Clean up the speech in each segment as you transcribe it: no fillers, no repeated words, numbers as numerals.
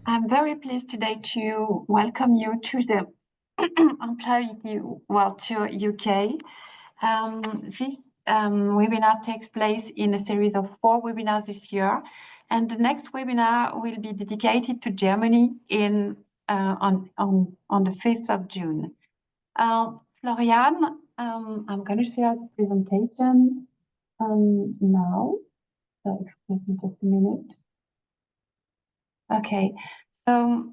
I'm very pleased today to welcome you to the Employability World Tour UK. This webinar takes place in a series of 4 webinars this year, and the next webinar will be dedicated to Germany on the 5th of June. Florian, I'm going to share the presentation now. So excuse me just a minute. Okay, so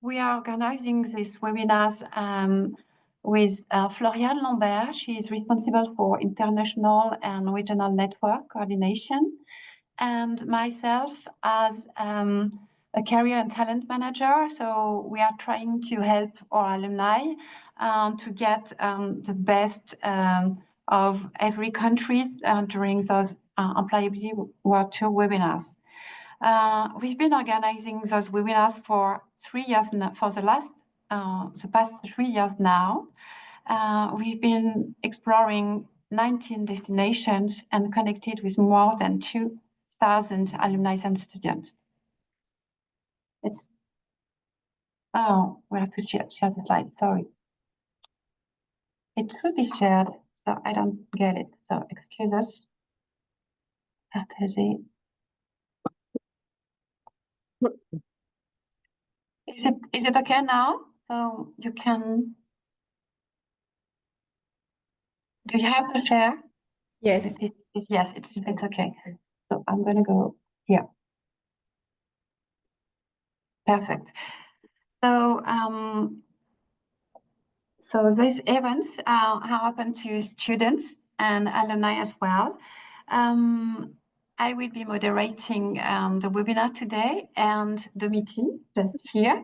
we are organizing these webinars with Florian Lambert. She is responsible for international and regional network coordination, and myself as a career and talent manager. So we are trying to help our alumni to get the best of every country during those Employability World Tour webinars. We've been organizing those webinars for 3 years now, for the past 3 years now. We've been exploring 19 destinations and connected with more than 2,000 alumni and students. Oh, we have to share the slide, sorry. It should be shared, so I don't get it, so excuse us. Partager. Is it okay now? So you can. Do you have to share? Yes. Yes, it's okay. So I'm going to go here. Perfect. So these events happen to students and alumni as well. I will be moderating the webinar today, and Domiti, just here,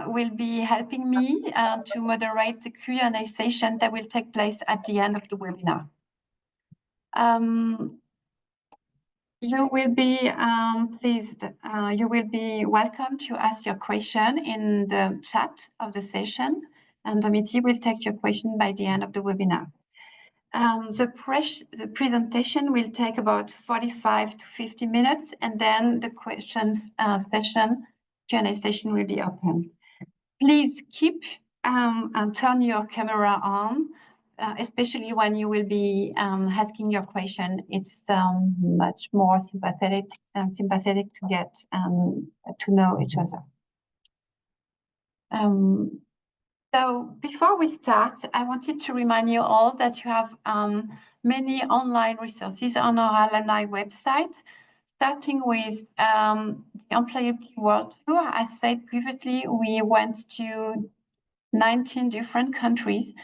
will be helping me to moderate the Q&A session that will take place at the end of the webinar. You will be you will be welcome to ask your question in the chat of the session, and Domiti will take your question by the end of the webinar. The presentation will take about 45 to 50 minutes, and then the questions Q&A session will be open. Please keep and turn your camera on, especially when you will be asking your question. It's much more sympathetic to get to know each other. So before we start, I wanted to remind you all that you have many online resources on our alumni website, starting with the Employability World Tour. As said previously, we went to 19 different countries.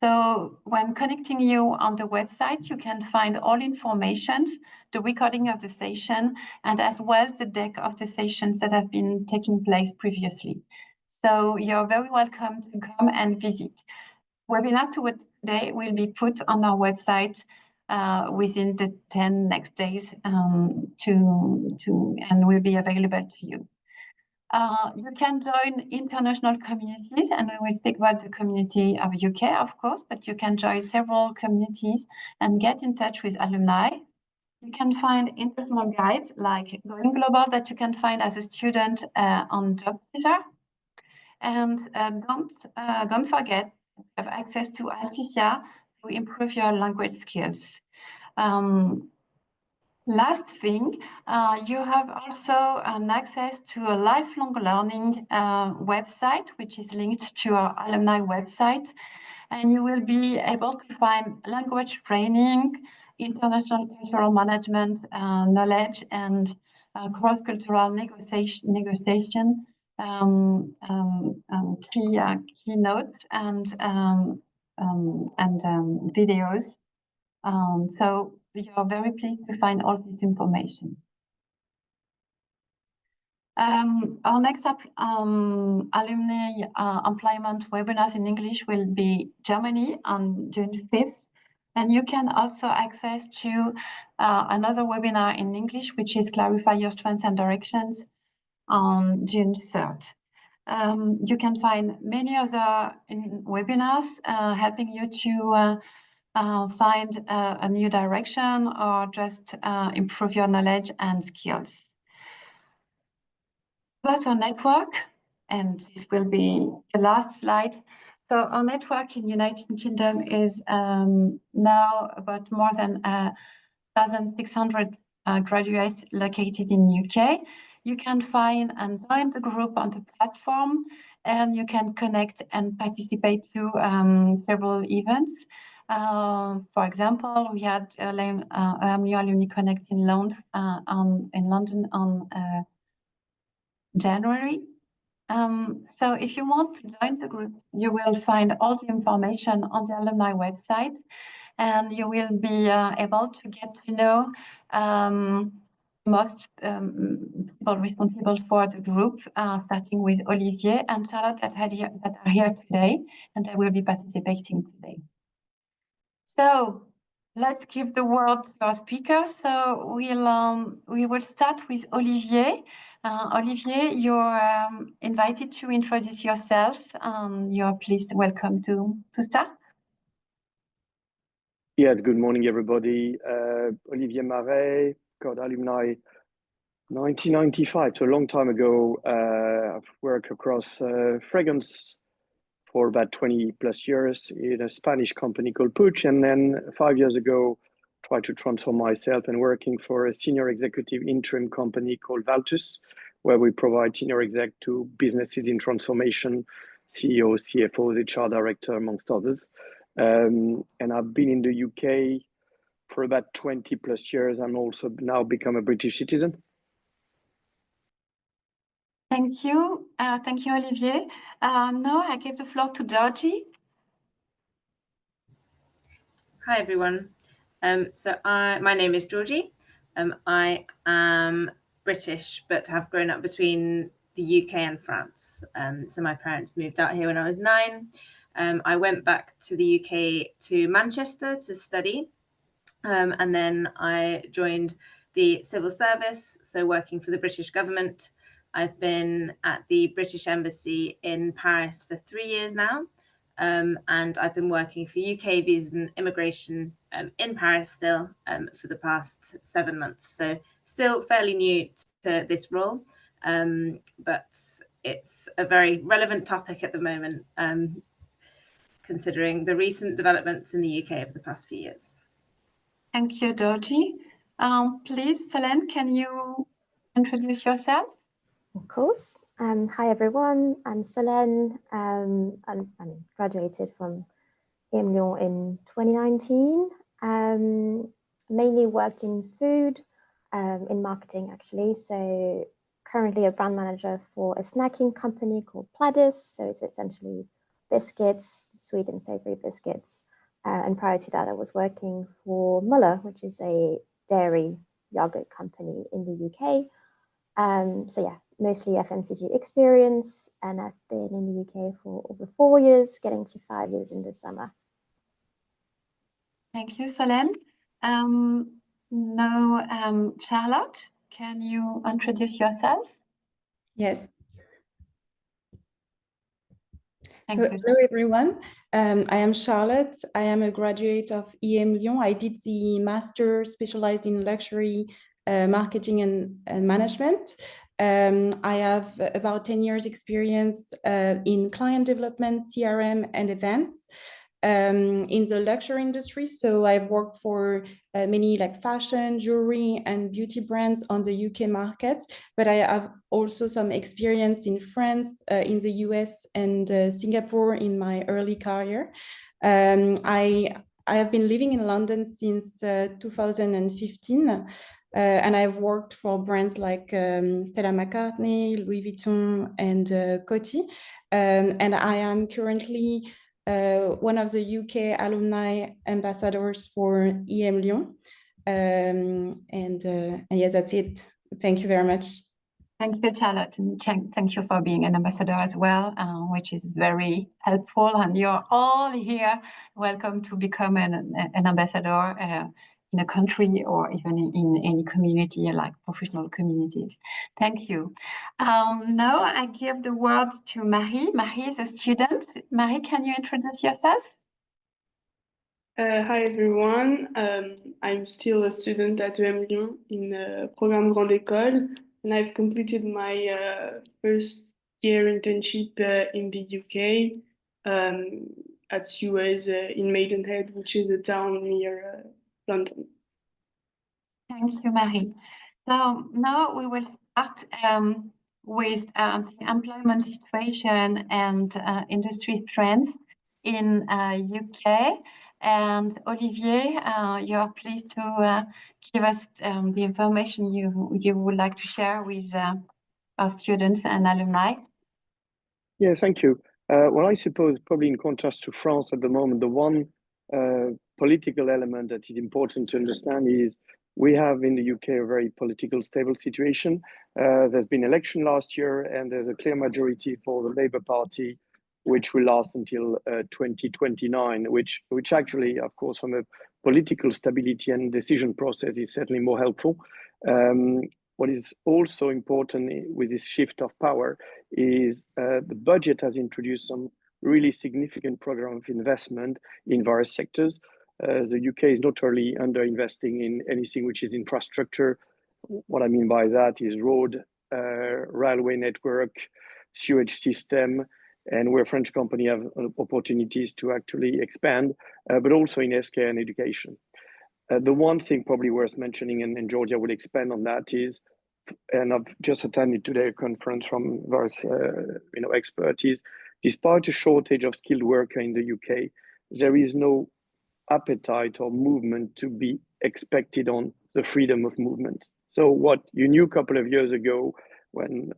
So when connecting you on the website, you can find all information, the recording of the session, and as well the deck of the sessions that have been taking place previously. So you're very welcome to come and visit. Webinar today will be put on our website within the 10 next days and will be available to you. You can join international communities, and we will speak about the community of UK, of course, but you can join several communities and get in touch with alumni. You can find international guides like Going Global that you can find as a student on JobTeaser. And don't forget to have access to Alticia to improve your language skills. Last thing, you have also an access to a lifelong learning website, which is linked to our alumni website. And you will be able to find language training, international cultural management knowledge, and cross-cultural negotiation keynotes and videos. So you're very pleased to find all this information. Our next alumni employment webinars in English will be Germany on June 5th. And you can also access to another webinar in English, which is Clarify Your Strengths and Directions on June 3rd. You can find many other webinars helping you to find a new direction or just improve your knowledge and skills. About our network, and this will be the last slide. So our network in United Kingdom is now about more than 1,600 graduates located in UK. You can find and join the group on the platform, and you can connect and participate to several events. For example, we had Alumni Connect in London on January. So if you want to join the group, you will find all the information on the alumni website, and you will be able to get to know most people responsible for the group, starting with Olivier and Charlotte that are here today, and they will be participating today. So let's give the word to our speaker. So we will start with Olivier. Olivier, you're invited to introduce yourself. You're please welcome to start. Yes, good morning, everybody. Olivier Marais, got alumni 1995, so a long time ago. I've worked across fragrance for about 20 plus years in a Spanish company called Puig, and then 5 years ago, tried to transform myself and working for a senior executive interim company called Valtus, where we provide senior exec to businesses in transformation, CEOs, CFOs, HR director, amongst others. And I've been in the UK for about 20 plus years. I'm also now become a British citizen. Thank you. Thank you, Olivier. Now I give the floor to Georgie. Hi, everyone. My name is Georgie. I am British, but have grown up between the UK and France. So my parents moved out here when I was 9. I went back to the UK to Manchester to study. And then I joined the civil service, so working for the British government. I've been at the British Embassy in Paris for 3 years now. And I've been working for UK Visas and Immigration in Paris still for the past 7 months. So still fairly new to this role, but it's a very relevant topic at the moment, considering the recent developments in the UK over the past few years. Thank you, Georgie. Please, Solène, can you introduce yourself? Of course. Hi, everyone. I'm Solène. I graduated from EMLYON in 2019. Mainly worked in food, in marketing, actually. So currently a brand manager for a snacking company called Pladis. So it's essentially biscuits, sweet and savory biscuits. And prior to that, I was working for Muller, which is a dairy yogurt company in the UK. So yeah, mostly FMCG experience, and I've been in the UK for over 4 years, getting to 5 years in the summer. Thank you, Solène. Now, Charlotte, can you introduce yourself? Yes. Hello, everyone. I am Charlotte. I am a graduate of EMLYON. I did the master specialized in luxury marketing and management. I have about 10 years experience in client development, CRM, and events in the luxury industry. So I've worked for many like fashion, jewelry, and beauty brands on the UK market, but I have also some experience in France, in the US, and Singapore in my early career. I have been living in London since 2015. And I've worked for brands like Stella McCartney, Louis Vuitton, and Coty. And I am currently one of the UK alumni ambassadors for EMLYON. And yeah, that's it. Thank you very much. Thank you, Charlotte, and thank you for being an ambassador as well, which is very helpful. And you're all here. Welcome to become an ambassador in a country or even in any community, like professional communities. Thank you. Now I give the word to Marie. Marie is a student. Marie, can you introduce yourself? Hi everyone, I'm still a student at EMLYON in Programme Grande École. and I've completed my first year internship in the UK at Suez in Maidenhead, which is a town near London. Thank you, Marie. So now we will start with the employment situation and industry trends in UK. And Olivier, you are pleased to give us the information you would like to share with our students and alumni. Yeah, thank you. Well, I suppose probably in contrast to France at the moment, the one political element that is important to understand is we have in the UK a very political stable situation. There's been election last year and there's a clear majority for the Labour Party, which will last until 2029, which actually, of course, from a political stability and decision process is certainly more helpful. What is also important with this shift of power is the budget has introduced some really significant program of investment in various sectors. The UK is notoriously underinvesting in anything which is infrastructure. What I mean by that is road, railway network, sewage system, and where French companies have opportunities to actually expand, but also in healthcare and education. The one thing probably worth mentioning, and Georgia will expand on that, is, and I've just attended today a conference from various expertise, despite a shortage of skilled worker in the UK, there is no appetite or movement to be expected on the freedom of movement. So what you knew a couple of years ago when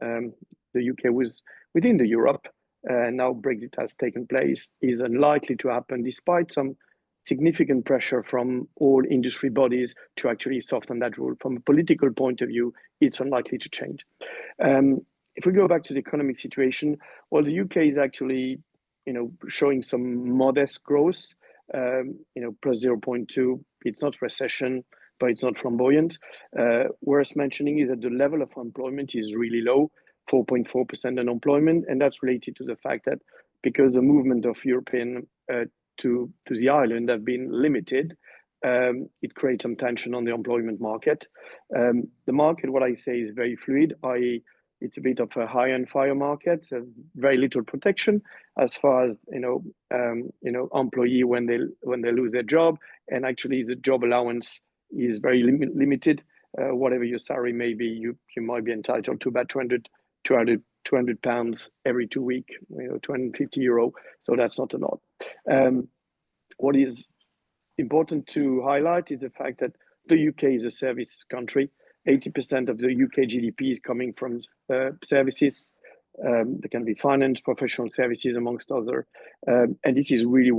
the UK was within the Europe, now Brexit has taken place, is unlikely to happen despite some significant pressure from all industry bodies to actually soften that rule. From a political point of view, it's unlikely to change. If we go back to the economic situation, well, the UK is actually, showing some modest growth, plus 0.2. It's not recession, but it's not flamboyant. Worth mentioning is that the level of employment is really low, 4.4% unemployment, and that's related to the fact that because the movement of European to the island have been limited, it creates some tension on the employment market. The market, what I say, is very fluid, i.e. it's a bit of a high and fire market. There's very little protection as far as employee when they lose their job, and actually the job allowance is very limited. Whatever your salary may be, you might be entitled to about 200 pounds every 2 weeks, 250 euro. So that's not a lot. What is important to highlight is the fact that the UK is a service country. 80% of the UK GDP is coming from services. There can be finance, professional services, amongst other. And this is really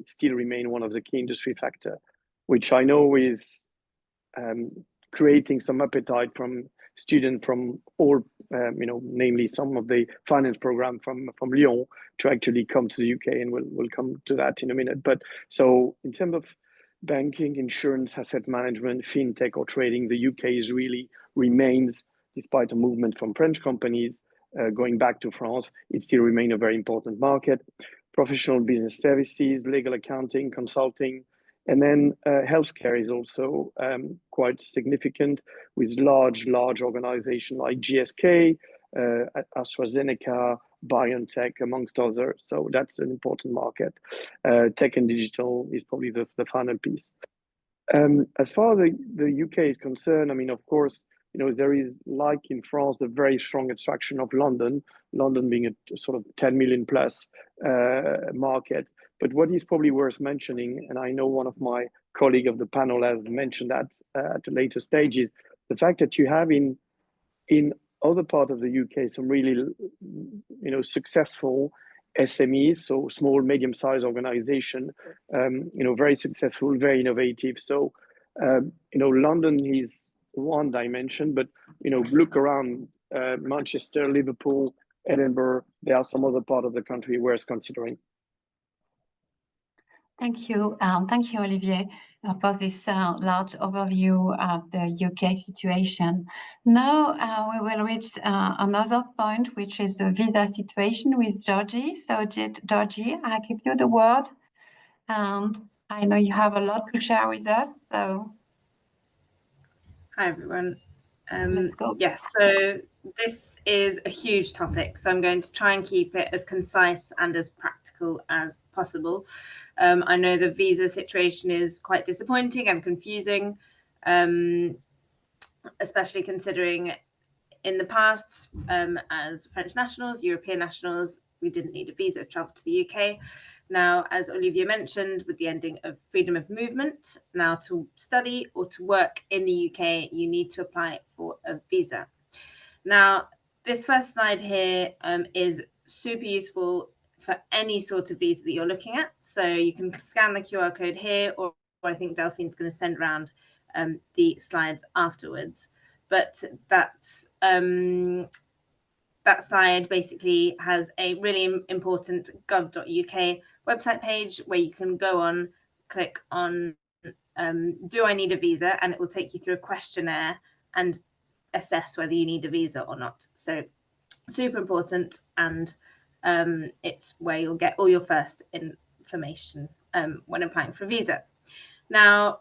still remain one of the key industry factor, which I know is creating some appetite from students from all, namely some of the finance program from Lyon to actually come to the UK, and we'll come to that in a minute. But so in terms of banking, insurance, asset management, fintech or trading, the UK remains, despite a movement from French companies going back to France, it still remains a very important market. Professional business services, legal accounting, consulting, and then healthcare is also quite significant with large organizations like GSK, AstraZeneca, BioNTech, amongst others. So that's an important market. Tech and digital is probably the final piece. As far as the UK is concerned, I mean, of course, there is, like in France, a very strong attraction of London being a sort of 10 million plus market. But what is probably worth mentioning, and I know one of my colleagues of the panel has mentioned that at a later stage, is the fact that you have in other parts of the UK some really, successful SMEs, so small, medium-sized organization, very successful, very innovative. So, London is one dimension, but look around Manchester, Liverpool, Edinburgh. There are some other part of the country worth considering. Thank you, Olivier, for this large overview of the UK situation. Now we will reach another point, which is the visa situation with Georgie. So, Georgie, I give you the word. I know you have a lot to share with us. So, hi everyone. Let's go. Yes, so this is a huge topic, so I'm going to try and keep it as concise and as practical as possible. I know the visa situation is quite disappointing and confusing, especially considering in the past, as French nationals, European nationals, we didn't need a visa to travel to the UK. Now, as Olivier mentioned, with the ending of freedom of movement, now to study or to work in the UK, you need to apply for a visa. Now, this first slide here is super useful for any sort of visa that you're looking at. So you can scan the QR code here, or I think Delphine's going to send around the slides afterwards. But that slide basically has a really important gov.uk website page where you can go on, click on do I need a visa, and it will take you through a questionnaire and assess whether you need a visa or not. So super important, and it's where you'll get all your first information when applying for a visa. Now,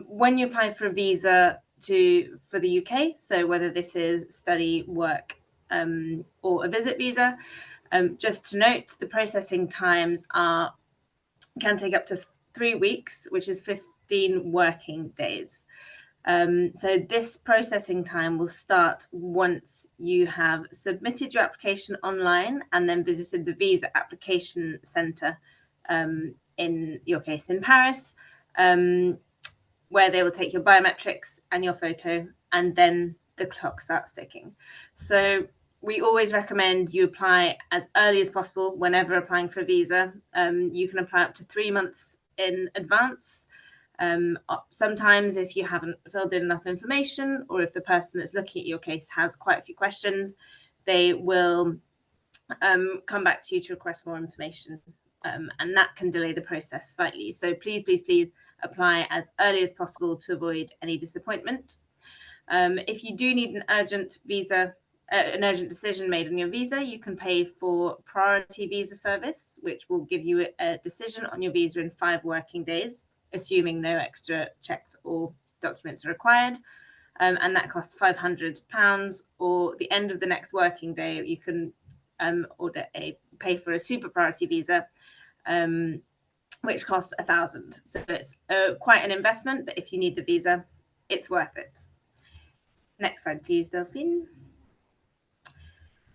when you apply for a visa for the UK, so whether this is study, work, or a visit visa, just to note, the processing times can take up to 3 weeks, which is 15 working days. So this processing time will start once you have submitted your application online and then visited the visa application centre, in your case in Paris, where they will take your biometrics and your photo, and then the clock starts ticking. So we always recommend you apply as early as possible whenever applying for a visa. You can apply up to 3 months in advance. Sometimes if you haven't filled in enough information, or if the person that's looking at your case has quite a few questions, they will come back to you to request more information, and that can delay the process slightly. So please, please, please apply as early as possible to avoid any disappointment. If you do need an urgent visa, an urgent decision made on your visa, you can pay for priority visa service, which will give you a decision on your visa in 5 working days, assuming no extra checks or documents are required. And that costs £500, or the end of the next working day, you can pay for a super priority visa, which costs £1,000. So it's quite an investment, but if you need the visa, it's worth it. Next slide, please, Delphine.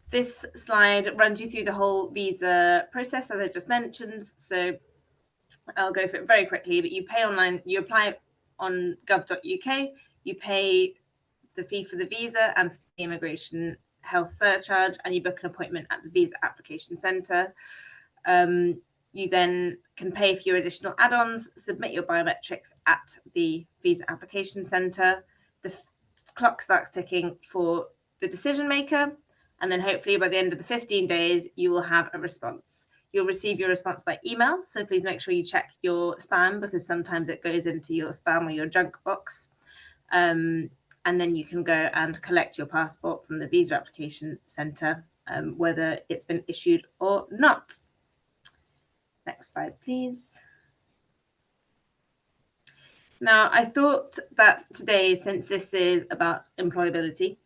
This slide runs you through the whole visa process, as I just mentioned. So I'll go for it very quickly, but you pay online, you apply on gov.uk, you pay the fee for the visa and for the immigration health surcharge, and you book an appointment at the visa application centre. You then can pay for your additional add-ons, submit your biometrics at the visa application centre. The clock starts ticking for the decision maker, and then hopefully by the end of the 15 days, you will have a response. You'll receive your response by email, so please make sure you check your spam, because sometimes it goes into your spam or your junk box. And then you can go and collect your passport from the visa application centre, whether it's been issued or not. Next slide, please. Now, I thought that today, since this is about employability,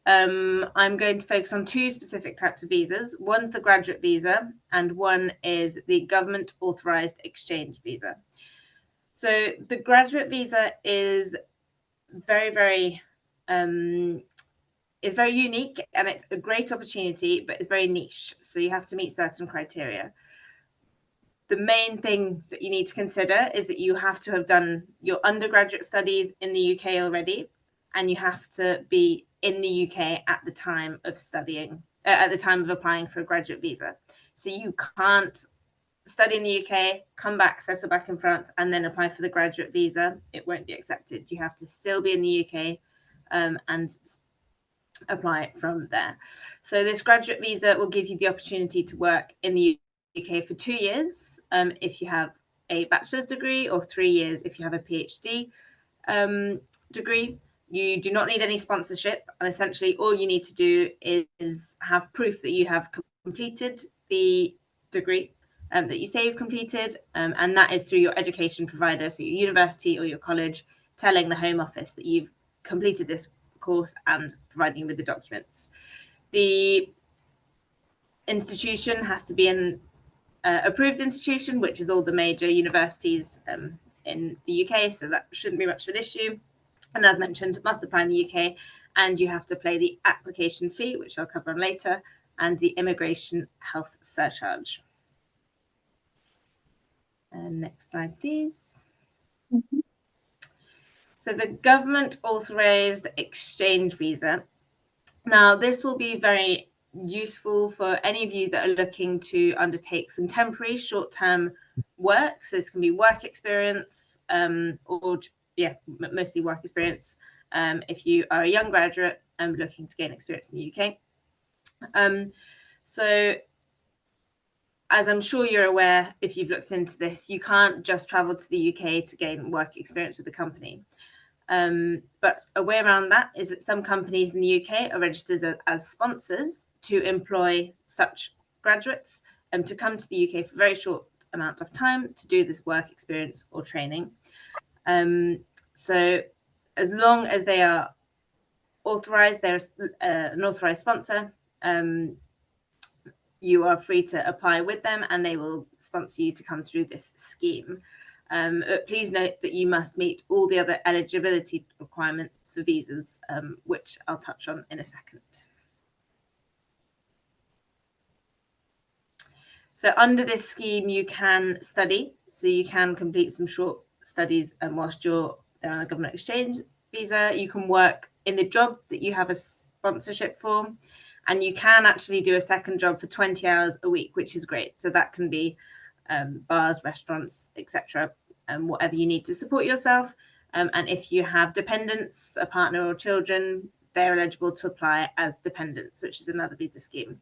I'm going to focus on 2 specific types of visas. One's the graduate visa, and one is the government authorized exchange visa. So the graduate visa is very, very unique, and it's a great opportunity, but it's very niche. So you have to meet certain criteria. The main thing that you need to consider is that you have to have done your undergraduate studies in the UK already, and you have to be in the UK at the time of studying, at the time of applying for a graduate visa. So you can't study in the UK, come back, settle back in France, and then apply for the graduate visa. It won't be accepted. You have to still be in the UK and apply from there. So this graduate visa will give you the opportunity to work in the UK for 2 years if you have a bachelor's degree, or 3 years if you have a PhD degree. You do not need any sponsorship, and essentially all you need to do is have proof that you have completed the degree that you say you've completed, and that is through your education provider, so your university or your college, telling the Home Office that you've completed this course and providing you with the documents. The institution has to be an approved institution, which is all the major universities in the UK, so that shouldn't be much of an issue. And as mentioned, must apply in the UK, and you have to pay the application fee, which I'll cover on later, and the immigration health surcharge. Next slide, please. Mm-hmm. So the government authorised exchange visa. Now, this will be very useful for any of you that are looking to undertake some temporary short-term work. So this can be work experience or mostly work experience if you are a young graduate and looking to gain experience in the UK. So as I'm sure you're aware, if you've looked into this, you can't just travel to the UK to gain work experience with the company. But a way around that is that some companies in the UK are registered as sponsors to employ such graduates to come to the UK for a very short amount of time to do this work experience or training. So as long as they are authorised, they're an authorised sponsor, you are free to apply with them and they will sponsor you to come through this scheme. Please note that you must meet all the other eligibility requirements for visas, which I'll touch on in a second. So under this scheme, you can study. So you can complete some short studies whilst you're there on a government exchange visa. You can work in the job that you have a sponsorship for. And you can actually do a second job for 20 hours a week, which is great. So that can be bars, restaurants, etc., whatever you need to support yourself. And if you have dependents, a partner or children, they're eligible to apply as dependents, which is another visa scheme.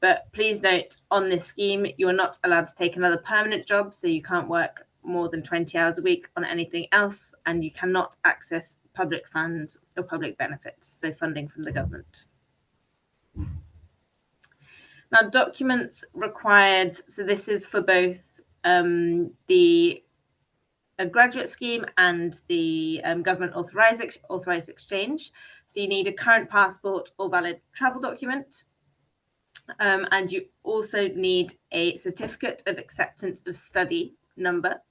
But please note, on this scheme, you're not allowed to take another permanent job. So you can't work more than 20 hours a week on anything else. And you cannot access public funds or public benefits, so funding from the government. Now, documents required, so this is for both the graduate scheme and the government authorised exchange. So you need a current passport or valid travel document. And you also need a certificate of acceptance of study number.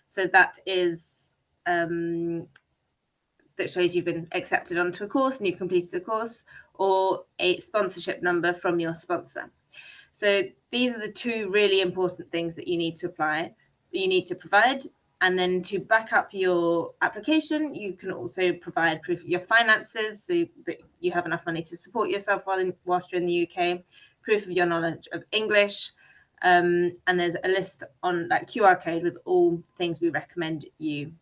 So that is that shows you've been accepted onto a course and you've completed a course, or a sponsorship number from your sponsor. So these are the two really important things that you need to provide. And then to back up your application, you can also provide proof of your finances, so that you have enough money to support yourself whilst you're in the UK, proof of your knowledge of English, and there's a list on that QR code with all things we recommend you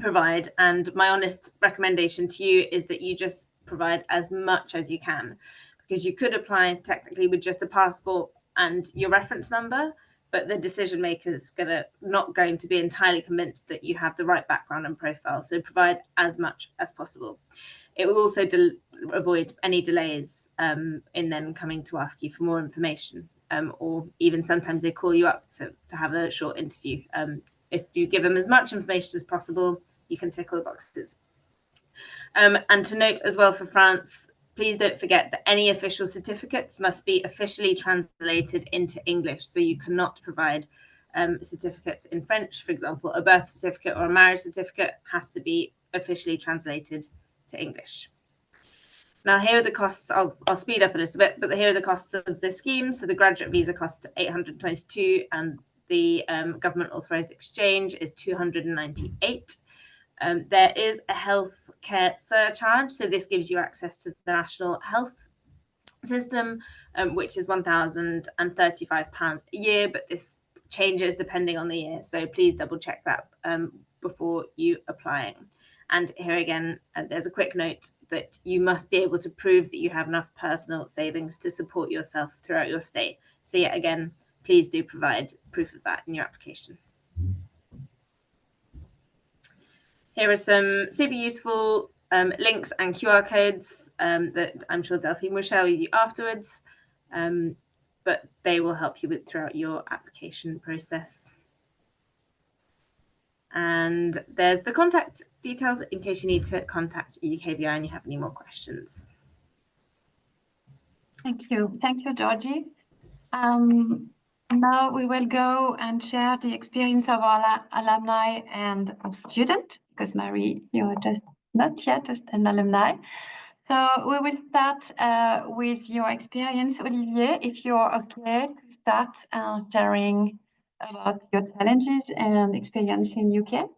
provide. And my honest recommendation to you is that you just provide as much as you can, because you could apply technically with just a passport and your reference number, but the decision maker is not going to be entirely convinced that you have the right background and profile. So provide as much as possible. It will also avoid any delays in then coming to ask you for more information, or even sometimes they call you up to have a short interview. If you give them as much information as possible, you can tick all the boxes. And to note as well for France, please don't forget that any official certificates must be officially translated into English. So you cannot provide certificates in French. For example, a birth certificate or a marriage certificate has to be officially translated to English. Now, here are the costs. I'll speed up a little bit, but here are the costs of the scheme. So the graduate visa costs 822, and the government authorised exchange is 298. There is a healthcare surcharge. So this gives you access to the national health system, which is £1,035 a year, but this changes depending on the year. So please double check that before you applying. And here again, there's a quick note that you must be able to prove that you have enough personal savings to support yourself throughout your stay. So yet again, please do provide proof of that in your application. Here are some super useful links and QR codes that I'm sure Delphine will share with you afterwards, but they will help you throughout your application process. And there's the contact details in case you need to contact UKVI and you have any more questions. Thank you. Thank you, Georgie. Now we will go and share the experience of our alumni and our student, because Marie, you're just not yet an alumni. So we will start with your experience, Olivier, if you're okay to start sharing about your challenges and experience in UK.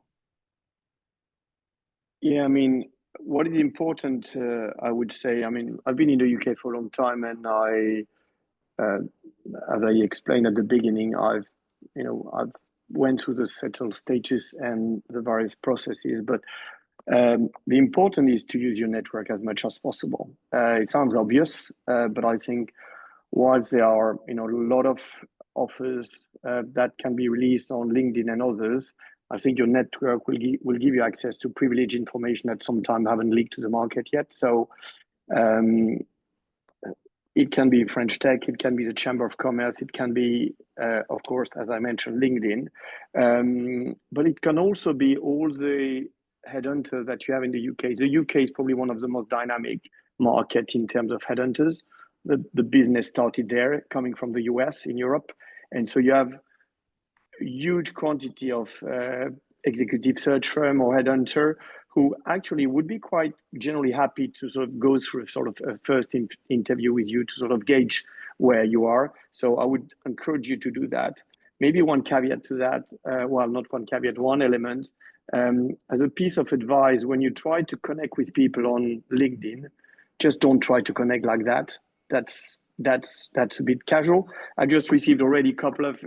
Yeah, I mean, what is important, I would say, I mean, I've been in the UK for a long time, and as I explained at the beginning, I've went through the settled status and the various processes, but the important is to use your network as much as possible. It sounds obvious, but I think whilst there are a lot of offers that can be released on LinkedIn and others, I think your network will give you access to privileged information that sometimes haven't leaked to the market yet. So it can be French Tech, it can be the Chamber of Commerce, it can be, of course, as I mentioned, LinkedIn. But it can also be all the headhunters that you have in the UK. The UK is probably one of the most dynamic markets in terms of headhunters. The business started there, coming from the US in Europe. And so you have a huge quantity of executive search firm or headhunter who actually would be quite generally happy to sort of go through sort of a first interview with you to sort of gauge where you are. So I would encourage you to do that. Maybe one caveat to that, well, not one caveat, one element, as a piece of advice, when you try to connect with people on LinkedIn, just don't try to connect like that. That's a bit casual. I just received already a couple of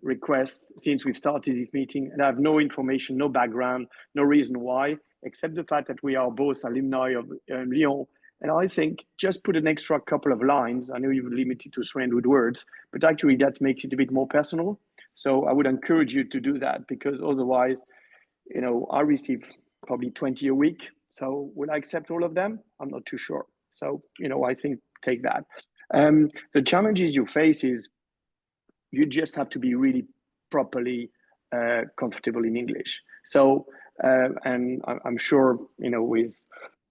requests since we've started this meeting, and I have no information, no background, no reason why, except the fact that we are both alumni of EMLYON. And I think just put an extra couple of lines. I know you're limited to 300 words, but actually that makes it a bit more personal. So I would encourage you to do that, because otherwise, I receive probably 20 a week. So will I accept all of them? I'm not too sure. So, I think take that. The challenges you face is you just have to be really properly comfortable in English. So, and I'm sure, with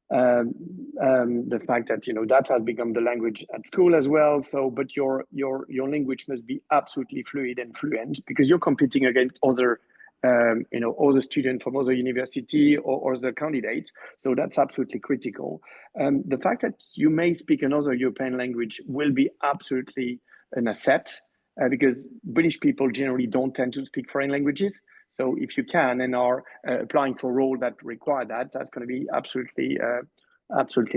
the fact that, that has become the language at school as well. So, but your language must be absolutely fluid and fluent, because you're competing against other other students from other university or other candidates. So that's absolutely critical. The fact that you may speak another European language will be absolutely an asset, because British people generally don't tend to speak foreign languages. So if you can and are applying for a role that require that, that's going to be absolutely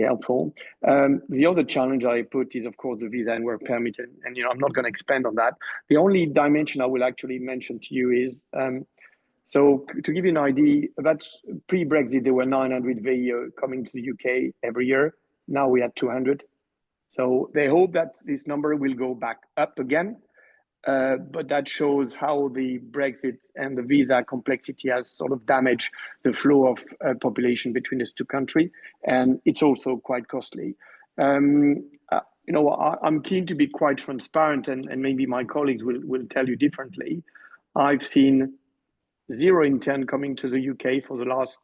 helpful. The other challenge I put is, of course, the visa and work permit, and I'm not going to expand on that. The only dimension I will actually mention to you is, so to give you an idea, that's pre-Brexit, there were 900 VE coming to the UK every year. Now we had 200. So they hope that this number will go back up again. But that shows how the Brexit and the visa complexity has sort of damaged the flow of population between these two countries. And it's also quite costly. I'm keen to be quite transparent, and maybe my colleagues will tell you differently. I've seen 0 intent coming to the UK for the last,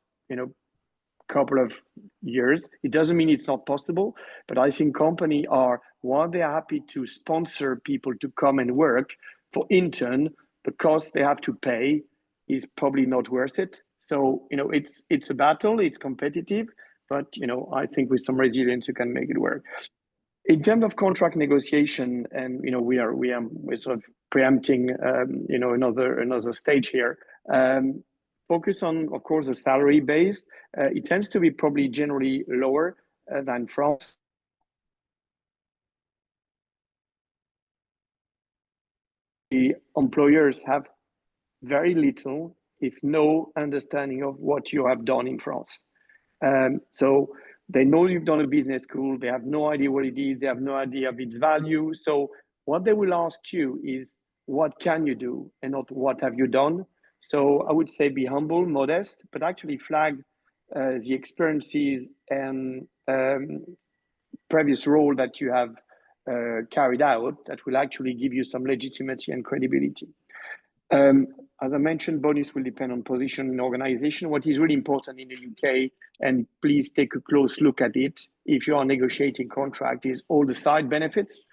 couple of years. It doesn't mean it's not possible, but I think companies are, while they are happy to sponsor people to come and work, for intern, the cost they have to pay is probably not worth it. So, it's a battle, it's competitive, but, I think with some resilience, you can make it work. In terms of contract negotiation, and, we're sort of preempting, another stage here. Focus on, of course, the salary base. It tends to be probably generally lower than France. The employers have very little, if no, understanding of what you have done in France. So they know you've done a business school. They have no idea what it is. They have no idea of its value. So what they will ask you is, what can you do, and not what have you done? So I would say be humble, modest, but actually flag the experiences and previous role that you have carried out that will actually give you some legitimacy and credibility. As I mentioned, bonus will depend on position and organization. What is really important in the UK, and please take a close look at it if you are negotiating contract, is all the side benefits.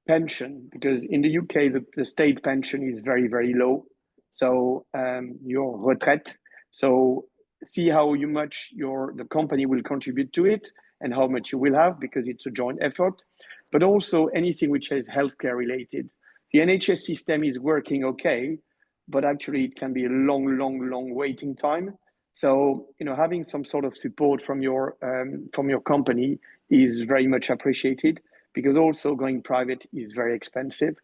Pension, because in the UK, the state pension is very, very low. So your retraite. So see how much the company will contribute to it and how much you will have, because it's a joint effort. But also anything which is healthcare related. The NHS system is working okay, but actually it can be a long waiting time. So, having some sort of support from your company is very much appreciated, because also going private is very expensive.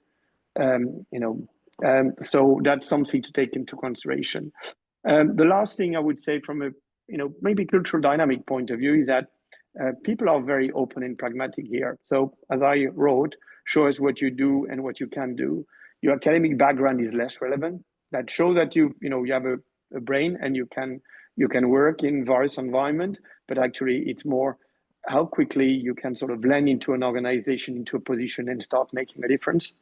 So that's something to take into consideration. The last thing I would say from a maybe cultural dynamic point of view is that people are very open and pragmatic here. So as I wrote, show us what you do and what you can do. Your academic background is less relevant. That shows that you have a brain and you can work in various environments, but actually it's more how quickly you can sort of blend into an organization, into a position, and start making a difference.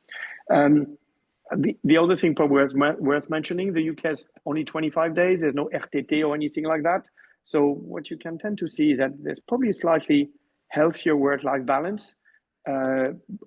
The other thing probably worth mentioning, the UK has only 25 days. There's no RTT or anything like that. So what you can tend to see is that there's probably a slightly healthier work-life balance.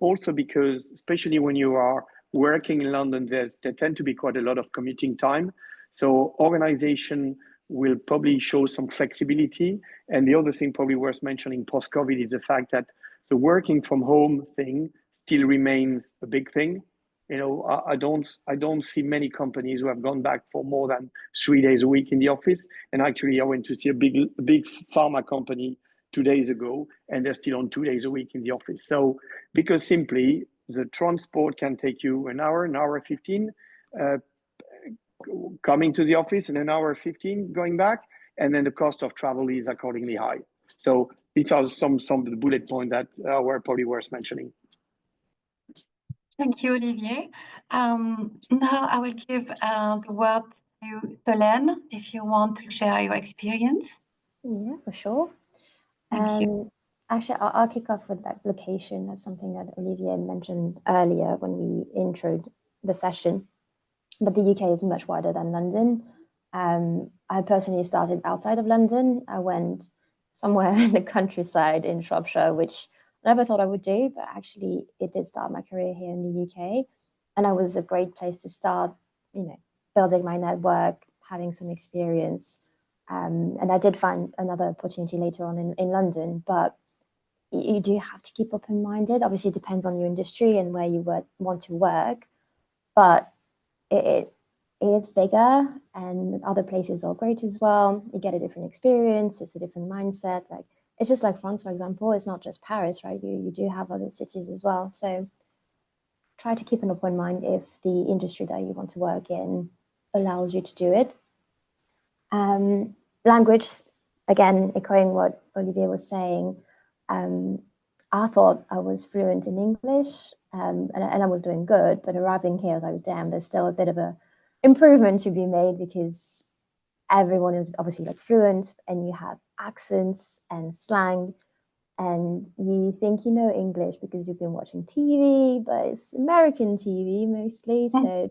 Also because, especially when you are working in London, there tend to be quite a lot of commuting time. So organization will probably show some flexibility. And the other thing probably worth mentioning post-COVID is the fact that the working from home thing still remains a big thing. I don't see many companies who have gone back for more than 3 days a week in the office. And actually, I went to see a big pharma company 2 days ago, and they're still on 2 days a week in the office. So because simply the transport can take you an hour 15 coming to the office, and an hour 15 going back, and then the cost of travel is accordingly high. So these are some of the bullet points that were probably worth mentioning. Thank you, Olivier. Now I will give the word to Solène, if you want to share your experience. Yeah, for sure. Thank you. Actually, I'll kick off with that location. That's something that Olivier mentioned earlier when we introed the session. But the UK is much wider than London. I personally started outside of London. I went somewhere in the countryside in Shropshire, which I never thought I would do, but actually it did start my career here in the UK. And it was a great place to start, building my network, having some experience. And I did find another opportunity later on in London, but you do have to keep open-minded. Obviously, it depends on your industry and where you want to work, but it is bigger, and other places are great as well. You get a different experience. It's a different mindset. Like, it's just like France, for example. It's not just Paris, right? You do have other cities as well. So try to keep an open mind if the industry that you want to work in allows you to do it. Language, again, echoing what Olivier was saying, I thought I was fluent in English, and I was doing good, but arriving here, I was like, damn, there's still a bit of a improvement to be made, because everyone is obviously like fluent, and you have accents and slang, and you think you know English because you've been watching TV, but it's American TV mostly. So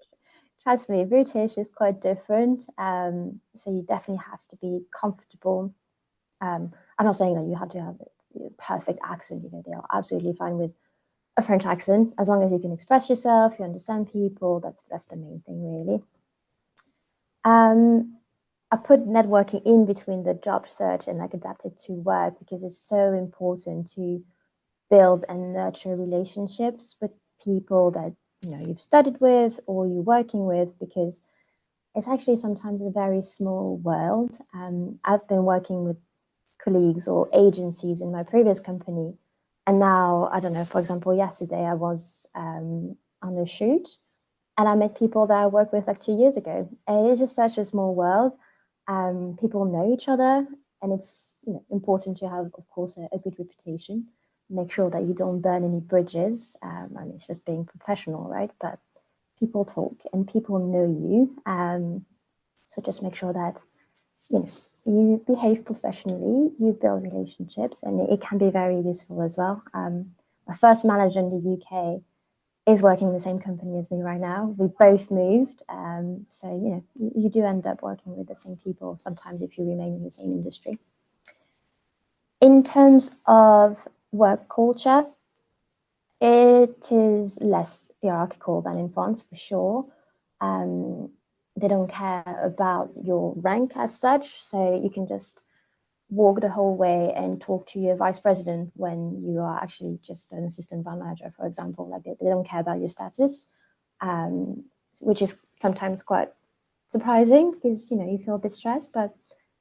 trust me, British is quite different. So you definitely have to be comfortable. I'm not saying that you have to have a perfect accent. They are absolutely fine with a French accent, as long as you can express yourself, you understand people. That's the main thing, really. I put networking in between the job search and like adapt it to work, because it's so important to build and nurture relationships with people that you've studied with or you're working with, because it's actually sometimes a very small world. I've been working with colleagues or agencies in my previous company, and now, I don't know, for example, yesterday I was on a shoot and I met people that I worked with like 2 years ago. And it's just such a small world. People know each other, and it's important to have, of course, a good reputation. Make sure that you don't burn any bridges. And it's just being professional, right? But people talk and people know you. So just make sure that you behave professionally, you build relationships, and it can be very useful as well. My first manager in the UK, is working in the same company as me right now. We both moved. So, you know, you do end up working with the same people sometimes if you remain in the same industry. In terms of work culture, it is less hierarchical than in France, for sure. They don't care about your rank as such, so you can just walk the whole way and talk to your vice president when you are actually just an assistant brand manager, for example. Like they don't care about your status, which is sometimes quite surprising because, you know, you feel a bit stressed, but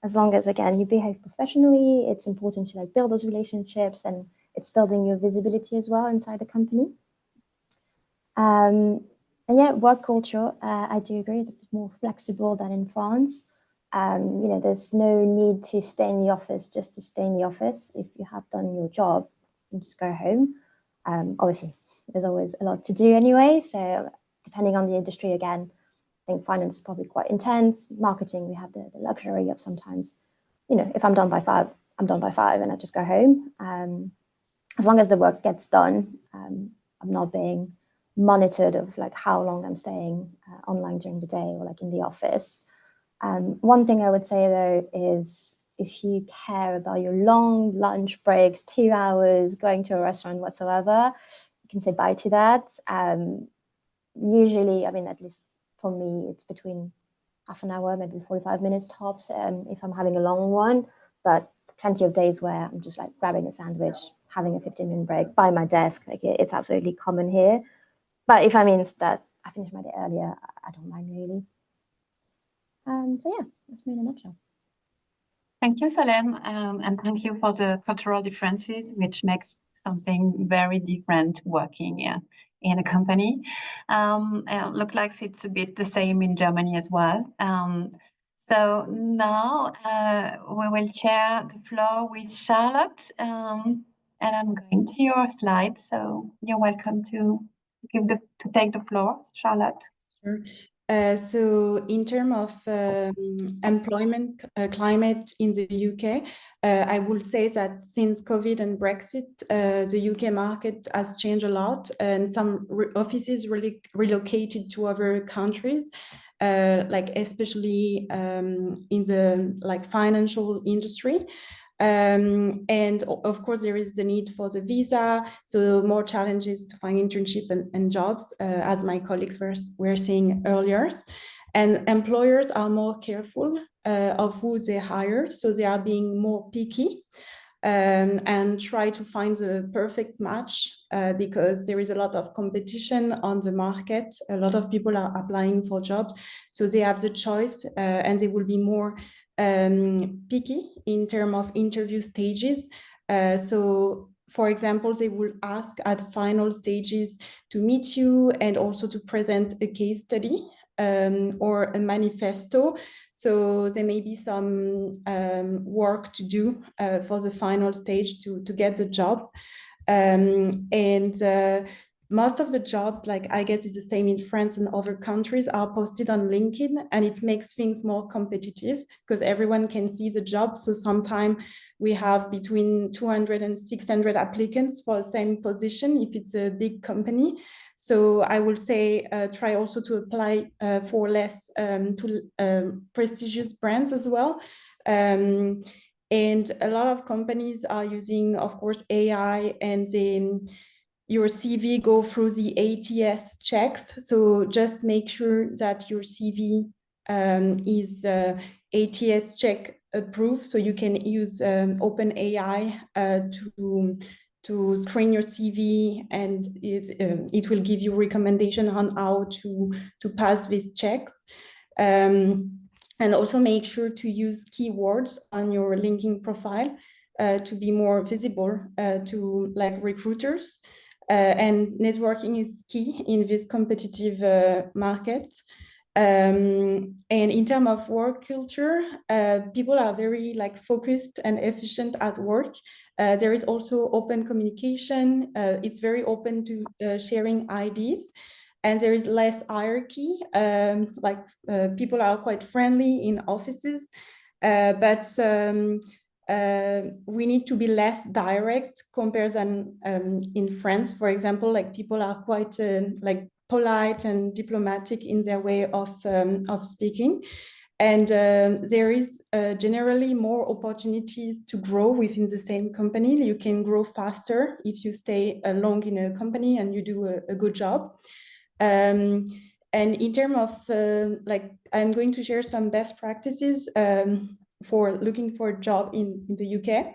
as long as, again, you behave professionally, it's important to like build those relationships, and it's building your visibility as well inside the company. And yeah, work culture, I do agree, it's a bit more flexible than in France. You know, there's no need to stay in the office just to stay in the office. If you have done your job, you just go home. Obviously, there's always a lot to do anyway. So depending on the industry, again, I think finance is probably quite intense. Marketing, we have the luxury of sometimes, you know, if I'm done by 5, I'm done by 5 and I just go home. As long as the work gets done, I'm not being monitored of like how long I'm staying online during the day or like in the office. One thing I would say though is if you care about your long lunch breaks, 2 hours, going to a restaurant whatsoever, you can say bye to that. Usually, I mean, at least for me, it's between half an hour, maybe 45 minutes tops, if I'm having a long one, but plenty of days where I'm just like grabbing a sandwich, having a 15-minute break by my desk. Like it's absolutely common here. But if I means that I finish my day earlier, I don't mind really. So yeah, that's me in a nutshell. Thank you, Solène, and thank you for the cultural differences, which makes something very different working in a company. Look like it's a bit the same in Germany as well. So now we will share the floor with Charlotte, and I'm going to your slide. So you're welcome to take the floor, Charlotte. Sure. So in terms of employment climate in the UK, I will say that since COVID and Brexit, the UK market has changed a lot, and some offices really relocated to other countries, like especially in the like financial industry. And of course, there is the need for the visa, so more challenges to find internship and jobs, as my colleagues were saying earlier. And employers are more careful of who they hire, so they are being more picky and try to find the perfect match because there is a lot of competition on the market. A lot of people are applying for jobs, so they have the choice and they will be more picky in terms of interview stages. So, for example, they will ask at final stages to meet you and also to present a case study or a manifesto. So there may be some work to do for the final stage to get the job. Most of the jobs, like I guess it's the same in France and other countries, are posted on LinkedIn, and it makes things more competitive because everyone can see the job. So sometimes we have between 200 and 600 applicants for the same position if it's a big company. So I will say try also to apply for less prestigious brands as well. And a lot of companies are using, of course, AI, and your CV go through the ATS checks. So just make sure that your CV is ATS check approved. So you can use OpenAI to screen your CV, and it will give you recommendation on how to pass these checks. And also make sure to use keywords on your LinkedIn profile to be more visible to like recruiters. And networking is key in this competitive market. And in terms of work culture, people are very like focused and efficient at work. There is also open communication. It's very open to sharing ideas, and there is less hierarchy. People are quite friendly in offices, but we need to be less direct compared than in France, for example. Like people are quite like polite and diplomatic in their way of speaking. And there is generally more opportunities to grow within the same company. You can grow faster if you stay long in a company and you do a good job. And in terms of like, I'm going to share some best practices for looking for a job in the UK.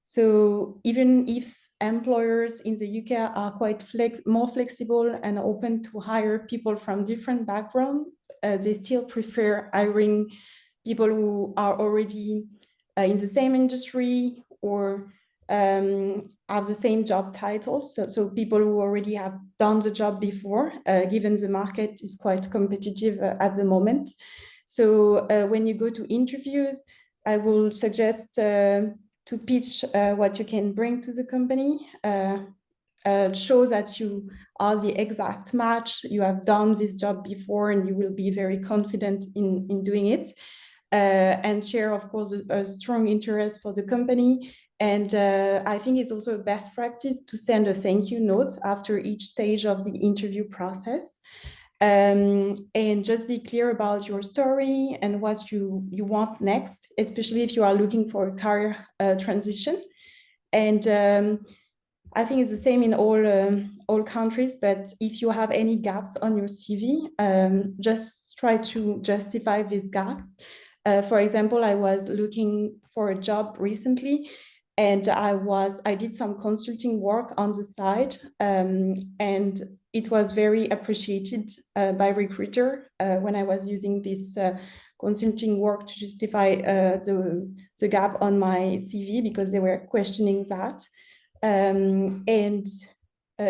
So even if employers in the UK are quite more flexible and open to hire people from different backgrounds, they still prefer hiring people who are already in the same industry or have the same job titles. So people who already have done the job before, given the market is quite competitive at the moment. So when you go to interviews, I will suggest to pitch what you can bring to the company, show that you are the exact match, you have done this job before and you will be very confident in doing it, and share, of course, a strong interest for the company. And I think it's also a best practice to send a thank you note after each stage of the interview process. And just be clear about your story and what you want next, especially if you are looking for a career transition. And I think it's the same in all countries, but if you have any gaps on your CV, just try to justify these gaps. For example, I was looking for a job recently, and I did some consulting work on the side, and it was very appreciated by recruiter when I was using this consulting work to justify the gap on my CV, because they were questioning that. And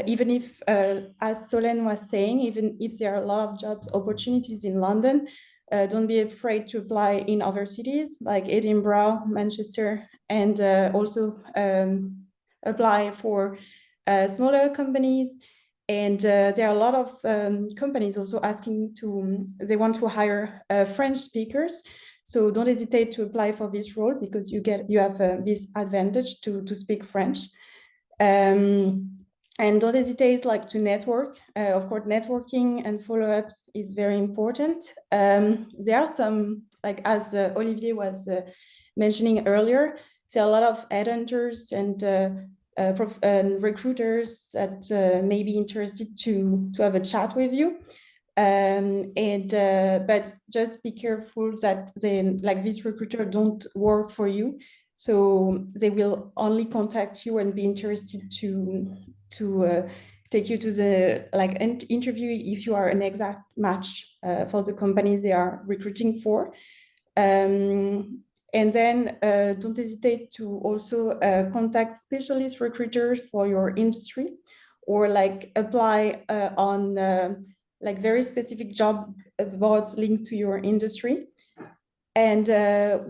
even if, as Solène was saying, even if there are a lot of job opportunities in London, don't be afraid to apply in other cities like Edinburgh, Manchester, and also apply for smaller companies. And there are a lot of companies also asking they want to hire French speakers. So don't hesitate to apply for this role, because you have this advantage to speak French. And don't hesitate to network. Of course, networking and follow-ups is very important. There are some, as Olivier was mentioning earlier, there are a lot of headhunters and recruiters that may be interested to have a chat with you. But just be careful that this recruiter don't work for you. So they will only contact you and be interested to take you to the interview if you are an exact match for the companies they are recruiting for. And then don't hesitate to also contact specialist recruiters for your industry, or apply on very specific job boards linked to your industry. And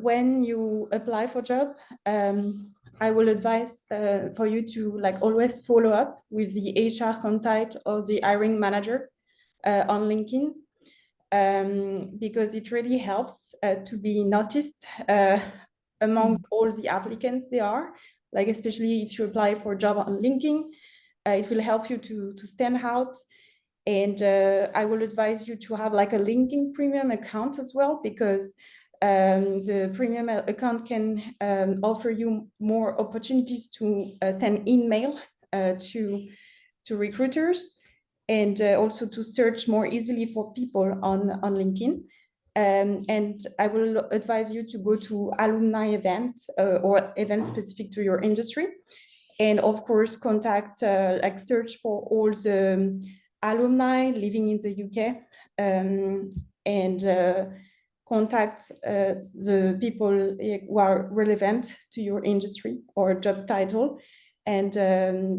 when you apply for a job, I will advise for you to always follow up with the HR contact or the hiring manager on LinkedIn, because it really helps to be noticed amongst all the applicants there are. Especially if you apply for a job on LinkedIn, it will help you to stand out. And I will advise you to have a LinkedIn premium account as well, because the premium account can offer you more opportunities to send email to recruiters, and also to search more easily for people on LinkedIn. And I will advise you to go to alumni events or events specific to your industry. And of course, contact, search for all the alumni living in the UK, and contact the people who are relevant to your industry or job title, and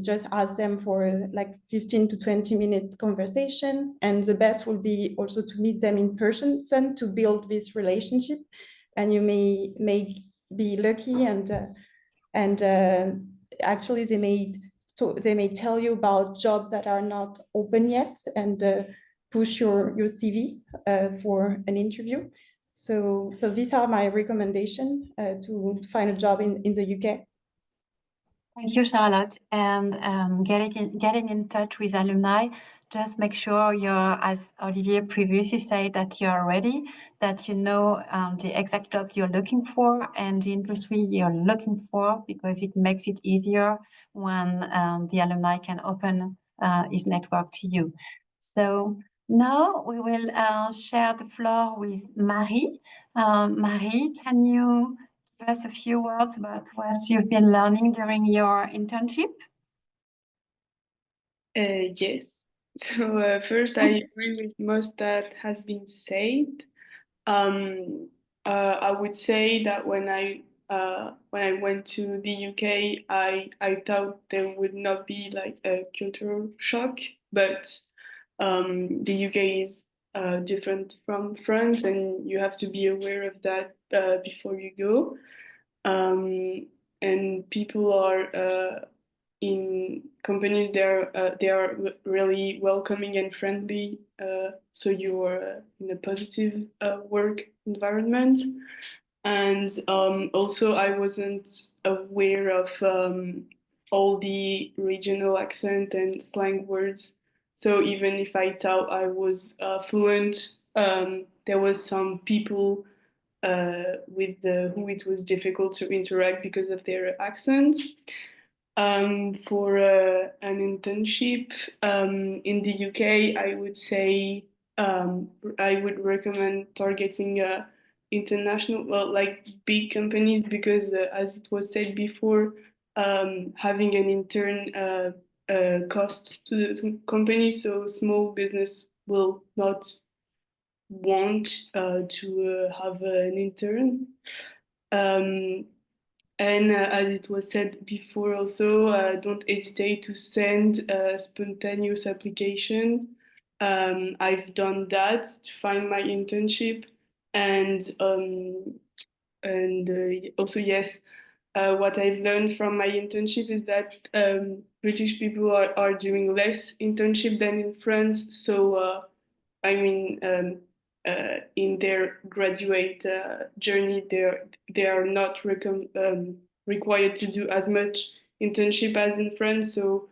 just ask them for 15 to 20 minute conversation. And the best will be also to meet them in person to build this relationship. And you may be lucky, and actually they may tell you about jobs that are not open yet, and push your CV for an interview. So these are my recommendations to find a job in the UK. Thank you, Charlotte. And getting in touch with alumni, just make sure you're, as Olivier previously said, that you're ready, that you know the exact job you're looking for and the industry you're looking for, because it makes it easier when the alumni can open his network to you. So now we will share the floor with Marie. Marie, can you give us a few words about what you've been learning during your internship? Yes. So first, I agree with most that has been said. I would say that when I went to the UK, I thought there would not be like a cultural shock, but the UK is different from France, and you have to be aware of that before you go. And people are in companies they are really welcoming and friendly, so you are in a positive work environment. And also I wasn't aware of all the regional accent and slang words, so even if I thought I was fluent, there was some people with who it was difficult to interact because of their accent. For an internship in the UK, I would say I would recommend targeting international, well, like big companies, because as it was said before, having an intern cost to the company, so small business will not want to have an intern. And as it was said before also, don't hesitate to send a spontaneous application. I've done that to find my internship, and also, yes, what I've learned from my internship is that British people are doing less internship than in France. So I mean, in their graduate journey, they are not required to do as much internship as in France. So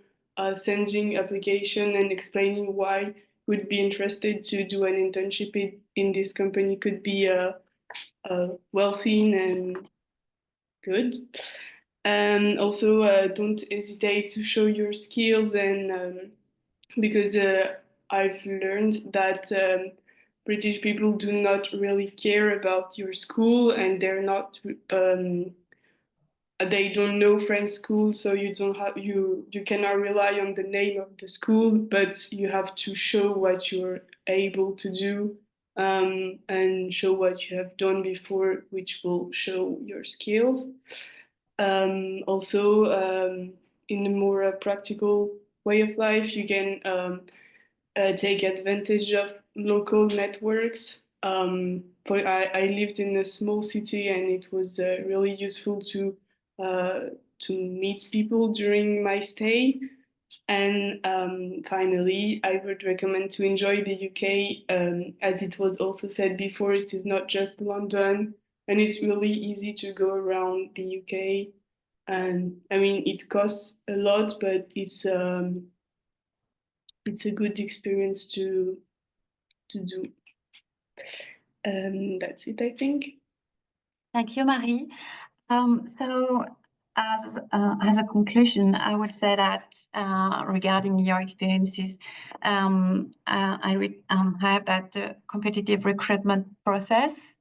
sending application and explaining why would be interested to do an internship in this company could be well seen and good. And also don't hesitate to show your skills, and because I've learned that British people do not really care about your school, and they're not they don't know French school, so you cannot rely on the name of the school, but you have to show what you're able to do, and show what you have done before, which will show your skills. Also, in a more practical way of life, you can take advantage of local networks. I lived in a small city, and it was really useful to meet people during my stay. And finally, I would recommend to enjoy the UK. As it was also said before, it is not just London, and it's really easy to go around the UK. And I mean, it costs a lot, but it's a good experience to do. That's it, I think. Thank you, Marie. So as a conclusion, I would say that regarding your experiences, I have that competitive recruitment process.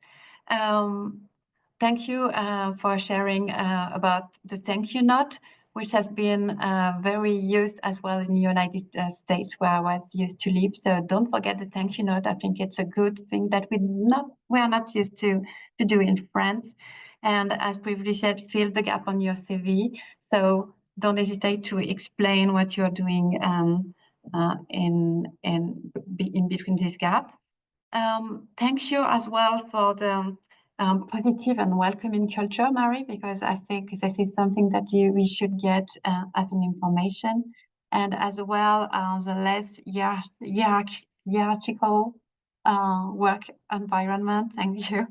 Thank you for sharing about the thank you note, which has been very used as well in the United States, where I was used to live. So don't forget the thank you note. I think it's a good thing that we are not used to do in France. And as previously said, fill the gap on your CV. So don't hesitate to explain what you're doing in between this gap. Thank you as well for the positive and welcoming culture, Marie, because I think this is something that we should get as an information, and as well the less hierarchical work environment. Thank you.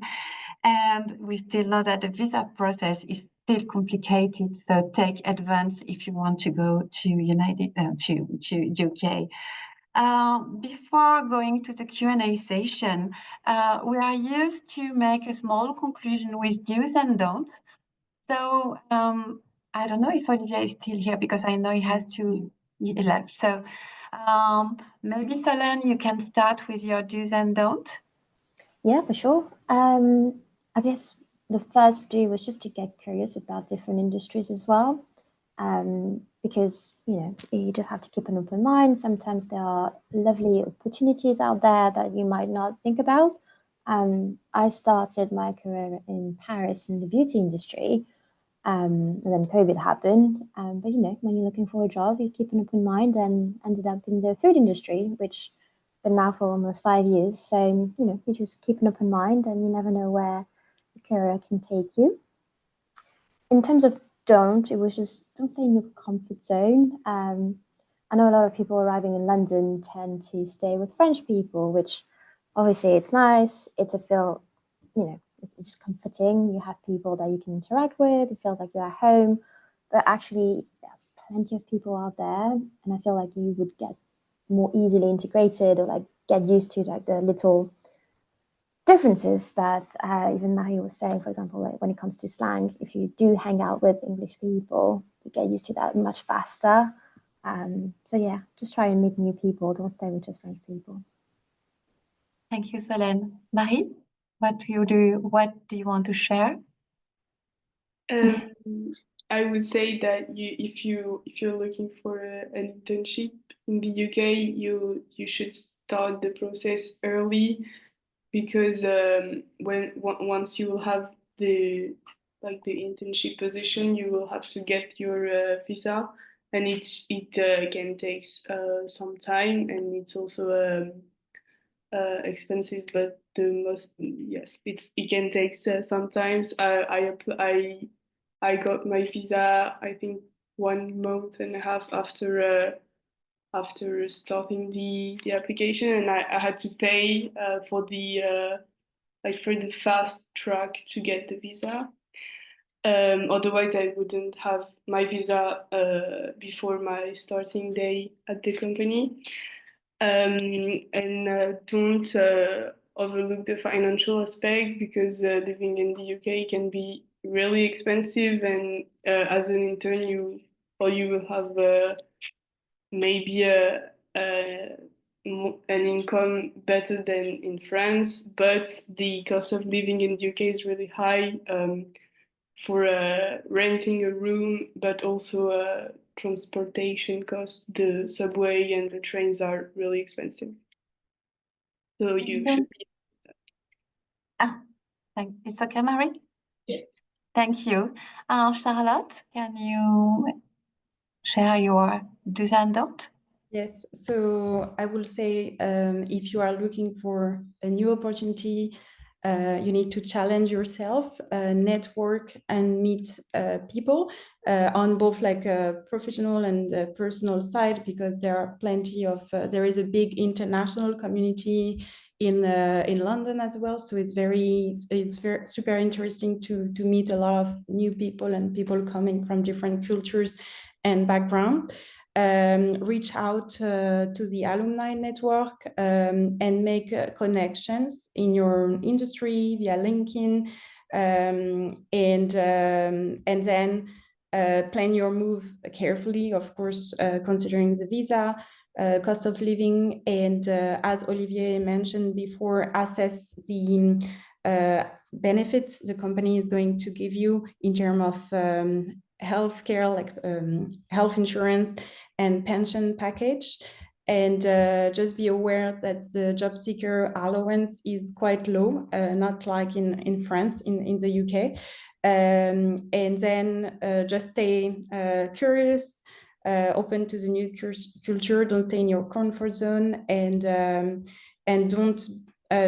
And we still know that the visa process is still complicated. So take advance if you want to go to UK. Before going to the Q&A session, we are used to make a small conclusion with do's and don'ts. So I don't know if Olivier is still here because I know he left. So maybe Solène, you can start with your do's and don'ts. Yeah, for sure. I guess the first do was just to get curious about different industries as well. Because, you just have to keep an open mind. Sometimes there are lovely opportunities out there that you might not think about. I started my career in Paris in the beauty industry, and then COVID happened. But, when you're looking for a job, you keep an open mind, and ended up in the food industry, which been now for almost 5 years. So, you just keep an open mind, and you never know where your career can take you. In terms of it was just don't stay in your comfort zone. I know a lot of people arriving in London tend to stay with French people, which obviously it's nice. It's it's just comforting. You have people that you can interact with. It feels like you're at home, but actually there's plenty of people out there, and I feel like you would get more easily integrated or get used to the little differences that even Marie was saying, for example, when it comes to slang, if you do hang out with English people, you get used to that much faster. So yeah, just try and meet new people. Don't stay with just French people. Thank you, Solène. Marie, what do you do? What do you want to share? I would say that if you're looking for an internship in the UK, you should start the process early, because once you will have the internship position, you will have to get your visa, and it can take some time, and it's also expensive. But it can take sometimes. I got my visa, I think 1.5 months after starting the application, and I had to pay for the fast track to get the visa. Otherwise, I wouldn't have my visa before my starting day at the company. And don't overlook the financial aspect, because living in the UK can be really expensive, and as an intern, you will have maybe an income better than in France, but the cost of living in the UK is really high for renting a room, but also transportation costs. The subway and the trains are really expensive. So you should be. It's okay, Marie? Yes. Thank you. Charlotte, can you share your do's and don'ts? Yes, so I will say if you are looking for a new opportunity, you need to challenge yourself, network, and meet people on both a professional and a personal side, because there are plenty of there is a big international community in London as well. So it's very super interesting to meet a lot of new people and people coming from different cultures and background. Reach out to the alumni network and make connections in your industry via LinkedIn, and then plan your move carefully, of course, considering the visa, cost of living, and as Olivier mentioned before, assess the benefits the company is going to give you in terms of healthcare, health insurance and pension package. And just be aware that the job seeker allowance is quite low, not like in France, in the UK. And then just stay curious, open to the new culture. Don't stay in your comfort zone, and don't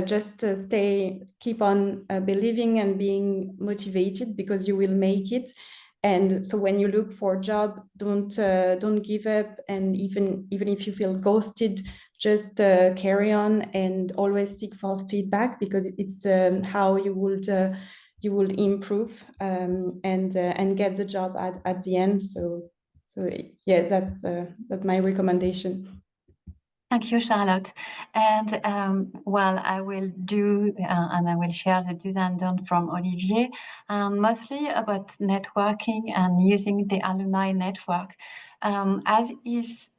just keep on believing and being motivated, because you will make it. And so when you look for a job, don't give up. And even if you feel ghosted, just carry on and always seek for feedback, because it's how you will improve and get the job at the end. So yeah, that's my recommendation. Thank you, Charlotte. And well, I will do and I will share the do's and don'ts from Olivier, mostly about networking and using the alumni network. As he's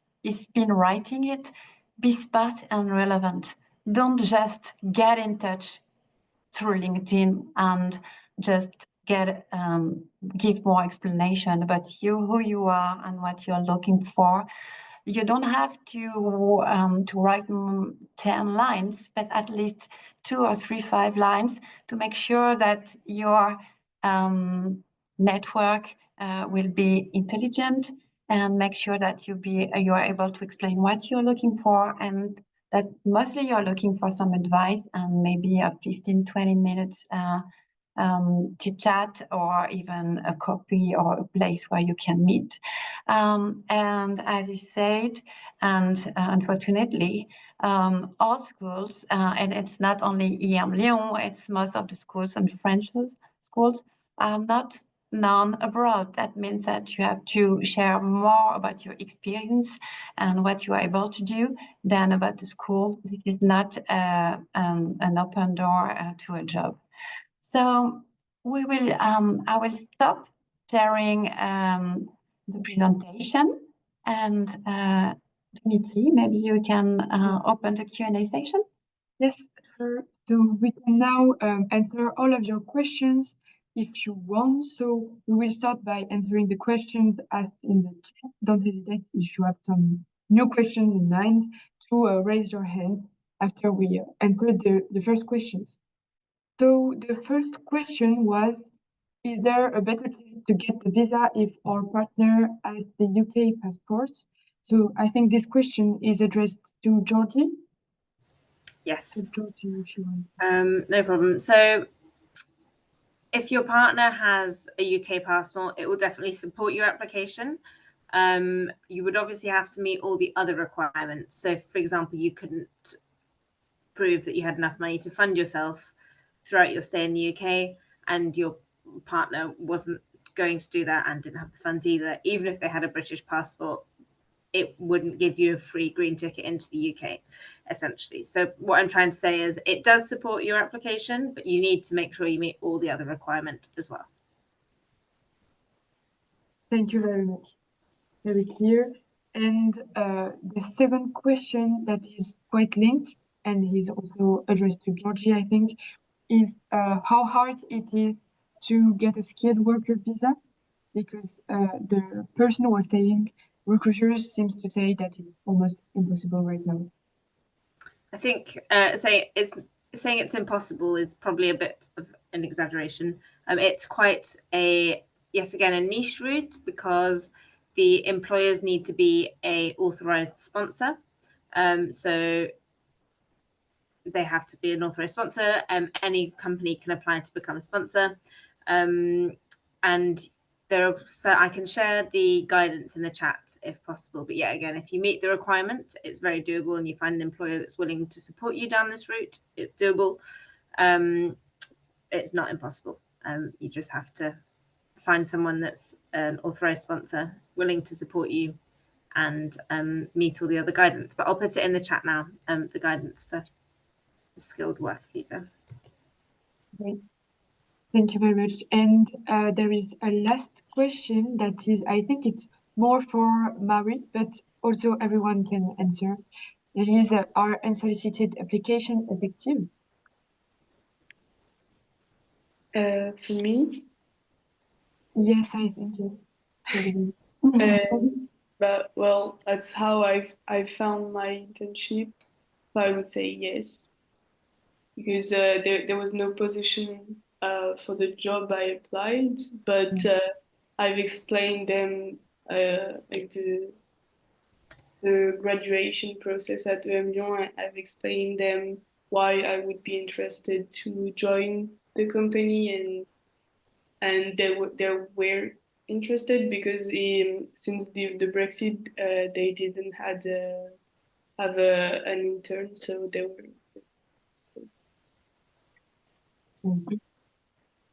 been writing it, be smart and relevant. Don't just get in touch through LinkedIn and just give more explanation about who you are and what you're looking for. You don't have to write 10 lines, but at least 2 or 3, 5 lines to make sure that your network will be intelligent, and make sure that you are able to explain what you're looking for, and that mostly you're looking for some advice and maybe a 15, 20 minutes chit chat, or even a coffee or a place where you can meet. And as you said, and unfortunately, all schools, and it's not only EMLYON, it's most of the schools and French schools, are not known abroad. That means that you have to share more about your experience and what you are able to do than about the school. This is not an open door to a job. So I will stop sharing the presentation, and Dimitri, maybe you can open the Q&A session. Yes, sure. So we can now answer all of your questions if you want. So we will start by answering the questions asked in the chat. Don't hesitate if you have some new questions in mind to raise your hand after we answer the first questions. So the first question was, is there a better way to get the visa if our partner has the UK passport? So I think this question is addressed to Georgie. Yes. So Georgie, if you want. No problem. So if your partner has a UK passport, it will definitely support your application. You would obviously have to meet all the other requirements. So, for example, you couldn't prove that you had enough money to fund yourself throughout your stay in the UK, and your partner wasn't going to do that and didn't have the funds either. Even if they had a British passport, it wouldn't give you a free green ticket into the UK, essentially. So what I'm trying to say is it does support your application, but you need to make sure you meet all the other requirements as well. Thank you very much. Very clear. And the second question that is quite linked, and is also addressed to Georgie, I think, is how hard it is to get a skilled worker visa, because the person was saying recruiters seems to say that it's almost impossible right now. I think saying it's impossible is probably a bit of an exaggeration. It's quite yet again a niche route, because the employers need to be a authorized sponsor. So they have to be an authorized sponsor. Any company can apply to become a sponsor. And so I can share the guidance in the chat if possible. But yeah, again, if you meet the requirement, it's very doable, and you find an employer that's willing to support you down this route, it's doable. It's not impossible. You just have to find someone that's an authorized sponsor willing to support you and meet all the other guidance. But I'll put it in the chat now, the guidance for skilled worker visa. Great. Thank you very much. And there is a last question that is, I think it's more for Marie, but also everyone can answer. It is, are unsolicited application effective? For me? Yes, I think yes. But well, that's how I found my internship. So I would say yes, because there was no position for the job I applied, but I've explained them like the graduation process at EMLYON. I've explained them why I would be interested to join the company, and they were interested, because since the Brexit, they didn't had have an intern, so they were.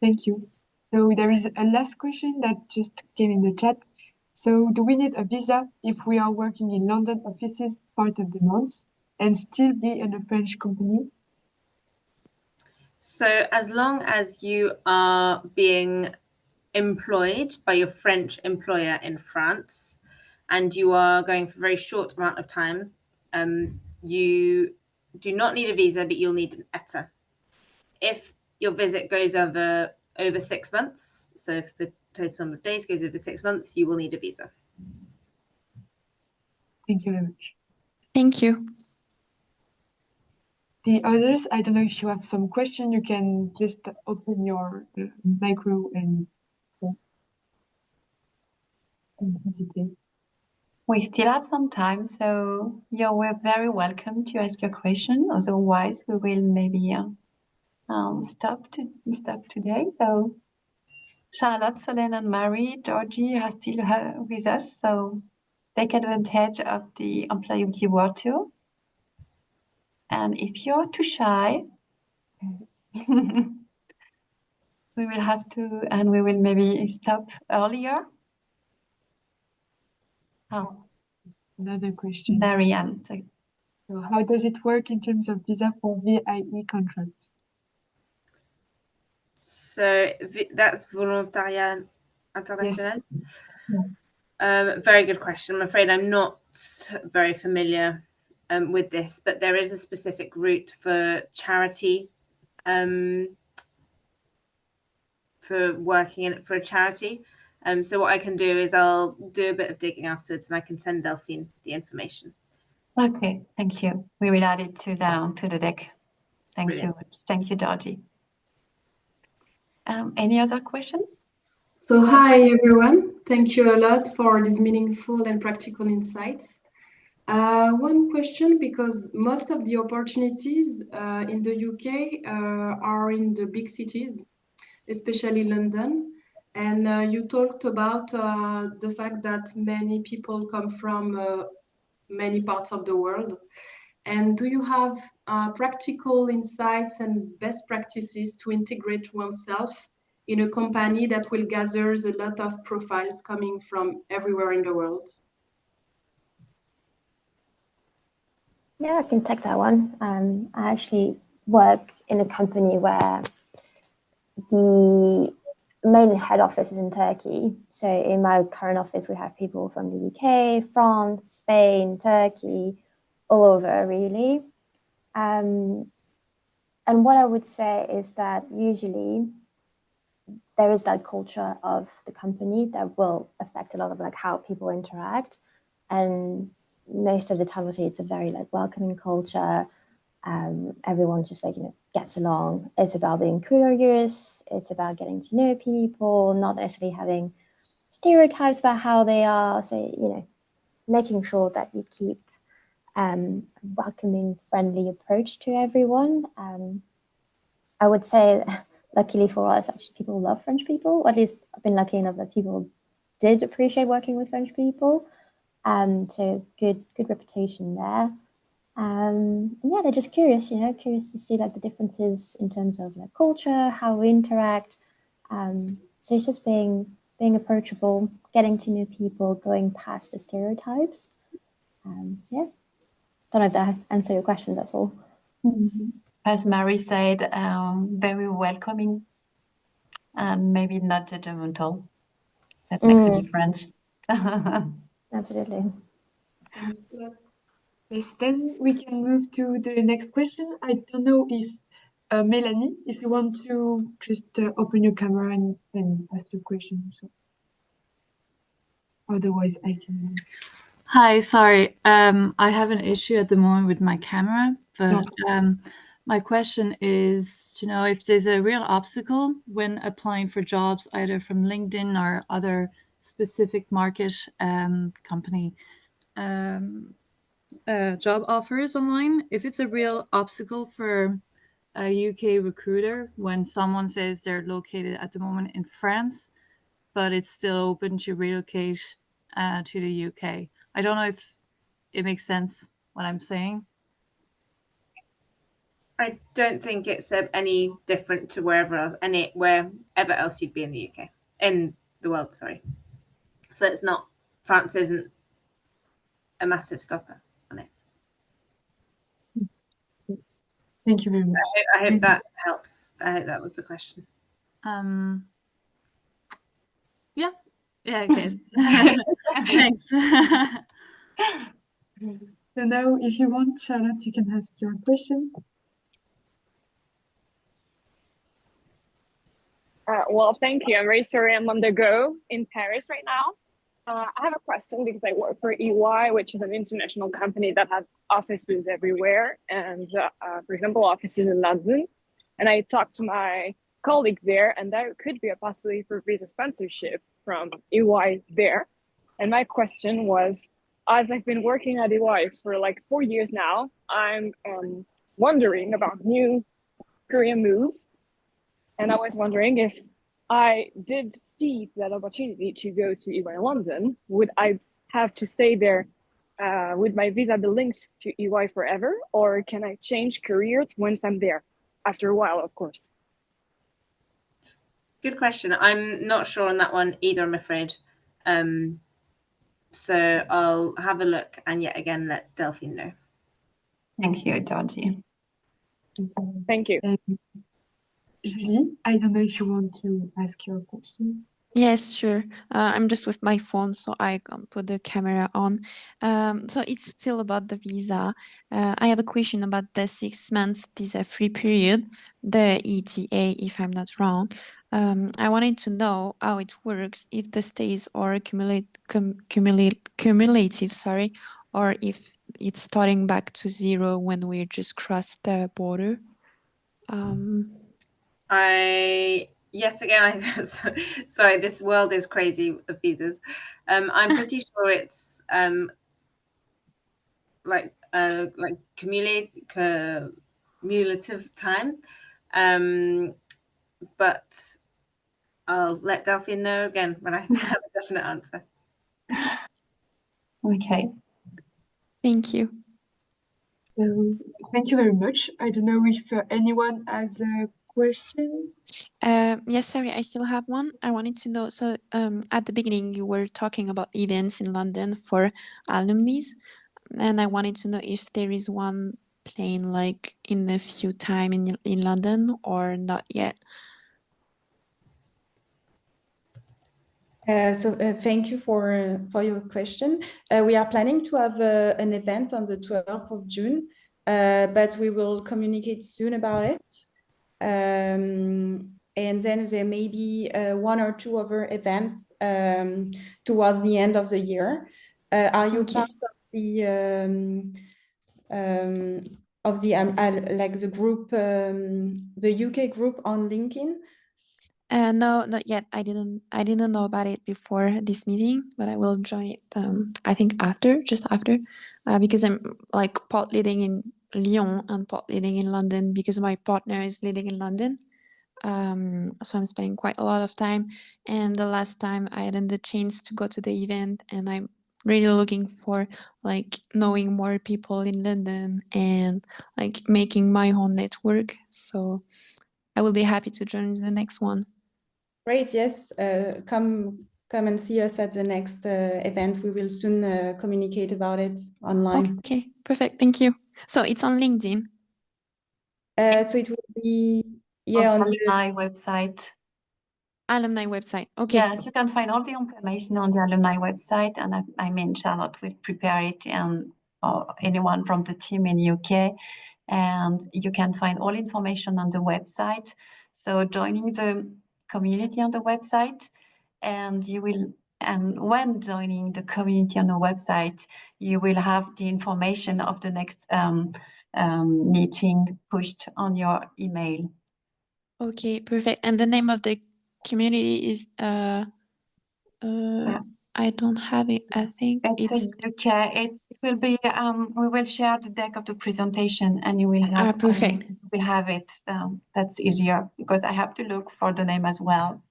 Thank you. So there is a last question that just came in the chat. So do we need a visa if we are working in London offices part of the month and still be in a French company? So as long as you are being employed by your French employer in France and you are going for a very short amount of time, you do not need a visa, but you'll need an ETA. If your visit goes over 6 months, so if the total number of days goes over 6 months, you will need a visa. Thank you very much. Thank you. The others, I don't know if you have some question, you can just open your micro and don't hesitate. We still have some time, so you're very welcome to ask your question. Otherwise, we will maybe stop today. So Charlotte, Solène, and Marie, Georgie are still with us, so take advantage of the Employability World Tour. And if you're too shy, we will have to, and we will maybe stop earlier. Oh, Another question. Marianne. So how does it work in terms of visa for VIE contracts? So that's Volontariat International. Yes. Very good question. I'm afraid I'm not very familiar with this, but there is a specific route for charity, for working in it for a charity. So what I can do is I'll do a bit of digging afterwards and I can send Delphine the information. Okay, thank you. We will add it to the deck. Thank you. Thank you, Georgie. Any other question? So hi, everyone. Thank you a lot for these meaningful and practical insights. One question, because most of the opportunities in the UK are in the big cities, especially London. And you talked about the fact that many people come from many parts of the world. And do you have practical insights and best practices to integrate oneself in a company that will gather a lot of profiles coming from everywhere in the world? Yeah, I can take that one. I actually work in a company where the main head office is in Turkey. So in my current office, we have people from the UK, France, Spain, Turkey, all over really. And what I would say is that usually there is that culture of the company that will affect a lot of like how people interact. And most of the time, obviously, it's a very like welcoming culture. Everyone just like, gets along. It's about being curious. It's about getting to know people, not necessarily having stereotypes about how they are. So, making sure that you keep welcoming, friendly approach to everyone. I would say, luckily for us, actually, people love French people. Or at least I've been lucky enough that people did appreciate working with French people. So good reputation there. Yeah, they're just curious, curious to see like the differences in terms of like culture, how we interact. So it's just being approachable, getting to know people, going past the stereotypes. Yeah, don't know if that answer your question. That's all. Mm-hmm. As Marie said, very welcoming and maybe not judgmental. That makes a difference. Absolutely. Thanks a lot. Yes, then we can move to the next question. I don't know if Melanie, if you want to just open your camera and ask your question. So otherwise, I can. Hi, sorry. I have an issue at the moment with my camera, but my question is to know if there's a real obstacle when applying for jobs, either from LinkedIn or other specific market company job offers online. If it's a real obstacle for a UK recruiter when someone says they're located at the moment in France, but it's still open to relocate to the UK. I don't know if it makes sense. what I'm saying? I don't think it's any different to wherever else you'd be in the UK, in the world, sorry. So it's not, France isn't a massive stopper on it. Thank you very much. I hope that helps. I hope that was the question. Yeah, I guess. Thanks. So now, if you want, Charlotte, you can ask your question. Well, thank you. I'm very sorry I'm on the go in Paris right now. I have a question because I work for EY, which is an international company that has offices everywhere, and for example, offices in London. And I talked to my colleague there, and there could be a possibility for visa sponsorship from EY there. And my question was, as I've been working at EY for like 4 years now, I'm wondering about new career moves. And I was wondering if I did see that opportunity to go to EY London, would I have to stay there with my visa be linked to EY forever, or can I change careers once I'm there? After a while, of course. Good question. I'm not sure on that one either, I'm afraid. So I'll have a look and yet again let Delphine know. Thank you, Georgie. Thank you. Julie, I don't know if you want to ask your question. Yes, sure. I'm just with my phone, so I can't put the camera on. So it's still about the visa. I have a question about the 6 months visa-free period, the ETA, if I'm not wrong. I wanted to know how it works, if the stays are cumulative, sorry, or if it's starting back to 0 when we just cross the border. Yes, again, sorry, this world is crazy of visas. I'm pretty sure it's like cumulative time, but I'll let Delphine know again when I have a definite answer. Okay. Thank you. So thank you very much. I don't know if anyone has questions. Yes, sorry, I still have one. I wanted to know, so at the beginning you were talking about events in London for alumni, and I wanted to know if there is one plane like in a few time in London or not yet. Thank you for your question. We are planning to have an event on the 12th of June, but we will communicate soon about it. And then there may be 1 or 2 other events towards the end of the year. Are you part of the like the group, the UK group on LinkedIn? No, not yet. I didn't know about it before this meeting, but I will join it. I think just after, because I'm like part leading in Lyon and part leading in London because my partner is leading in London. So I'm spending quite a lot of time. And the last time I hadn't the chance to go to the event, and I'm really looking for like knowing more people in London and like making my own network. So I will be happy to join the next one. Great, yes. Come and see us at the next event. We will soon communicate about it online. Okay, perfect. Thank you. So it's on LinkedIn. So it will be on the alumni website. Alumni website. Okay. Yes, you can find all the information on the alumni website, and I mean Charlotte will prepare it, and anyone from the team in UK, and you can find all information on the website. So joining the community on the website, and when joining the community on the website, you will have the information of the next meeting pushed on your email. Okay, perfect. And the name of the community is I don't have it. I think it's okay. It will be we will share the deck of the presentation, and you will have perfect. We'll have it. That's easier because I have to look for the name as well.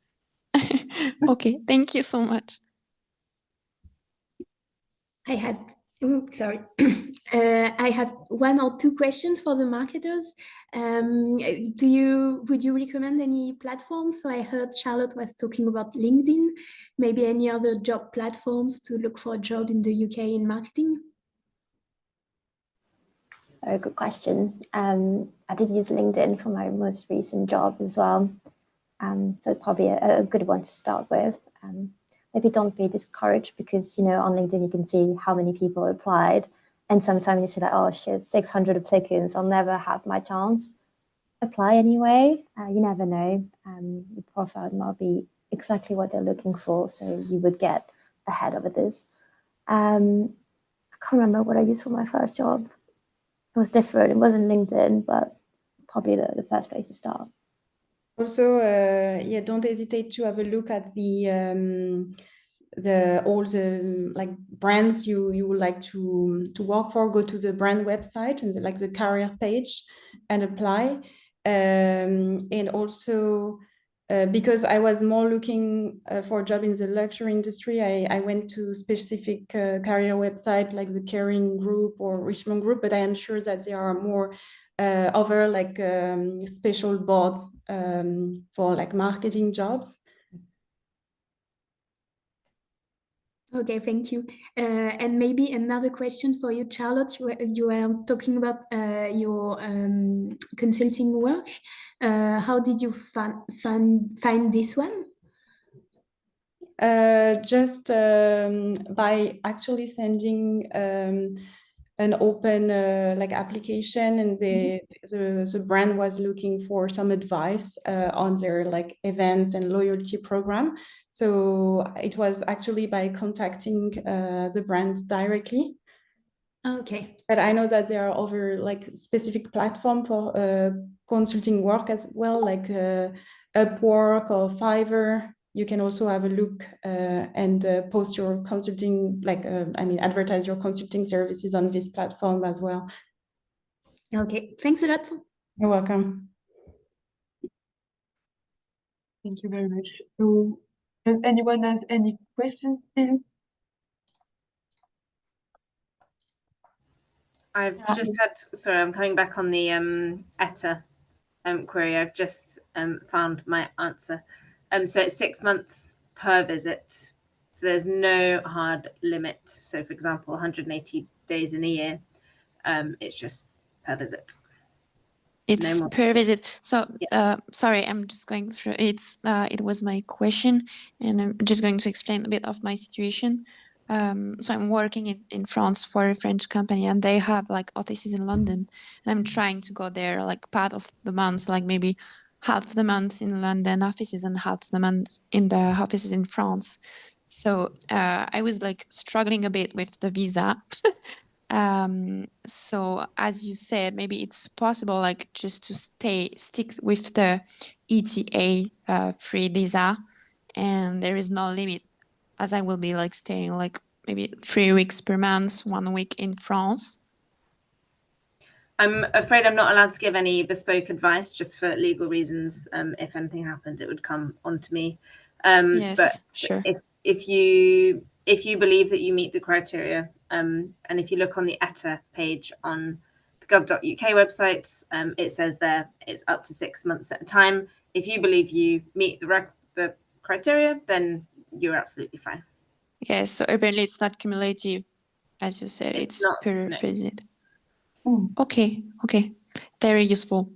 Okay, thank you so much. I had Sorry. I have one or two questions for the marketers. Would you recommend any platforms? So I heard Charlotte was talking about LinkedIn, maybe any other job platforms to look for a job in the UK in marketing? Very good question. I did use LinkedIn for my most recent job as well. So it's probably a good one to start with. Maybe don't be discouraged because, you know, on LinkedIn, you can see how many people applied. And sometimes you see like, oh shit, 600 applicants, I'll never have my chance. Apply anyway. You never know. Your profile might be exactly what they're looking for. So you would get ahead of this. I can't remember what I used for my first job. It was different. It wasn't LinkedIn, but probably the first place to start. Also, yeah, don't hesitate to have a look at all the like brands you would like to work for. Go to the brand website and the career page and apply. And also, because I was more looking for a job in the luxury industry, I went to specific career website like the Kering Group or Richmond Group, but I am sure that there are more other like special boards for like marketing jobs. Okay, thank you. And maybe another question for you, Charlotte. You were talking about your consulting work. How did you find this one? Just by actually sending an open like application, and the brand was looking for some advice on their like events and loyalty program. So it was actually by contacting the brand directly. Okay. But I know that there are other like specific platform for consulting work as well, like Upwork or Fiverr. You can also have a look and post your consulting, like, advertise your consulting services on this platform as well. Okay, thanks a lot. You're welcome. Thank you very much. So, does anyone have any questions still? I've just had, sorry, I'm coming back on the ETA query. I've just found my answer. So it's 6 months per visit. So there's no hard limit. So for example, 180 days in a year. It's just per visit. It's per visit. So sorry, I'm just going through it was my question, and I'm just going to explain a bit of my situation. So I'm working in France for a French company, and they have like offices in London, and I'm trying to go there like part of the month, like maybe half the month in London offices and half the month in the offices in France. So I was like struggling a bit with the visa. So as you said, maybe it's possible like just to stick with the ETA free visa, and there is no limit, as I will be like staying like maybe 3 weeks per month, 1 week in France. I'm afraid I'm not allowed to give any bespoke advice, just for legal reasons. If anything happened, it would come onto me. Yes, but sure. If you believe that you meet the criteria, and if you look on the ETA page on the gov.uk website, it says there it's up to 6 months at a time. If you believe you meet the criteria, then you're absolutely fine. Yes, so apparently it's not cumulative, as you said, it's not, per no. visit. Okay, very useful.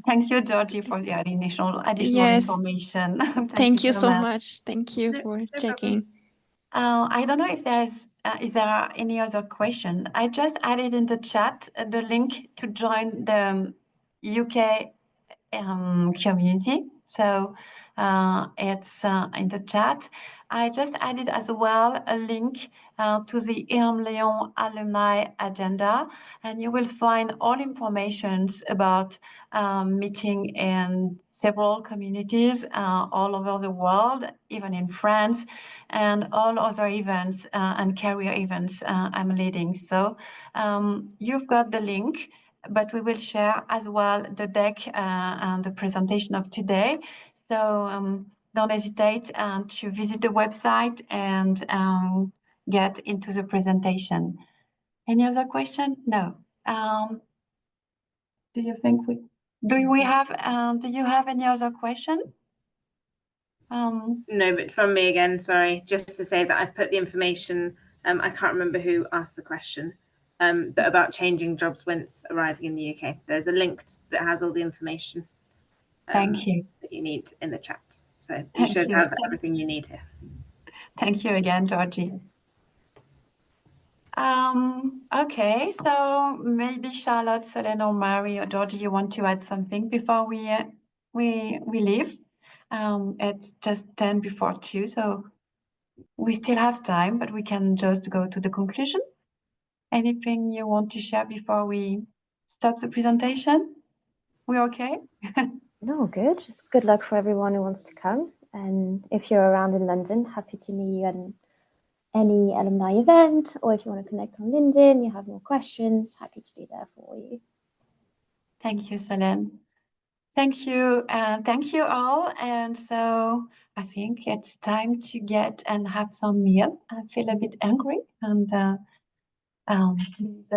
Thank you, Georgie, for the additional Yes. information. Thank you so much. Thank you for checking. I don't know if is there any other question. I just added in the chat the link to join the UK community. So it's in the chat. I just added as well a link to the EMLYON alumni agenda, and you will find all informations about meeting in several communities all over the world, even in France, and all other events and career events I'm leading. So you've got the link, but we will share as well the deck and the presentation of today. So don't hesitate to visit the website and get into the presentation. Any other question? No. Do you have any other question? No, but from me again, sorry, just to say that I've put the information, I can't remember who asked the question, but about changing jobs once arriving in the UK. There's a link that has all the information Thank you. that you need in the chat. So you Thank should you. have everything you need here. Thank you again, Georgie. Okay, so maybe Charlotte, Solène, or Mary, or Georgie, you want to add something before we leave? It's just 10 before 2, so we still have time, but we can just go to the conclusion. Anything you want to share before we stop the presentation? We're okay? No, good. Just good luck for everyone who wants to come. And if you're around in London, happy to meet you at any alumni event, or if you want to connect on LinkedIn, you have more questions, happy to be there for you. Thank you, Solène. Thank you all. And so I think it's time to get and have some meal. I feel a bit hungry, and please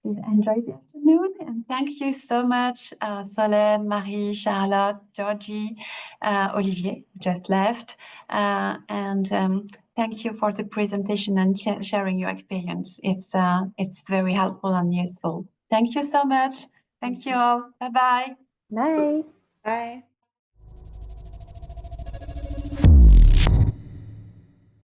enjoy the afternoon. And thank you so much, Solène, Marie, Charlotte, Georgie, Olivier, who just left. And thank you for the presentation and sharing your experience. It's very helpful and useful. Thank you so much. Thank you all. Bye-bye. Bye. Bye.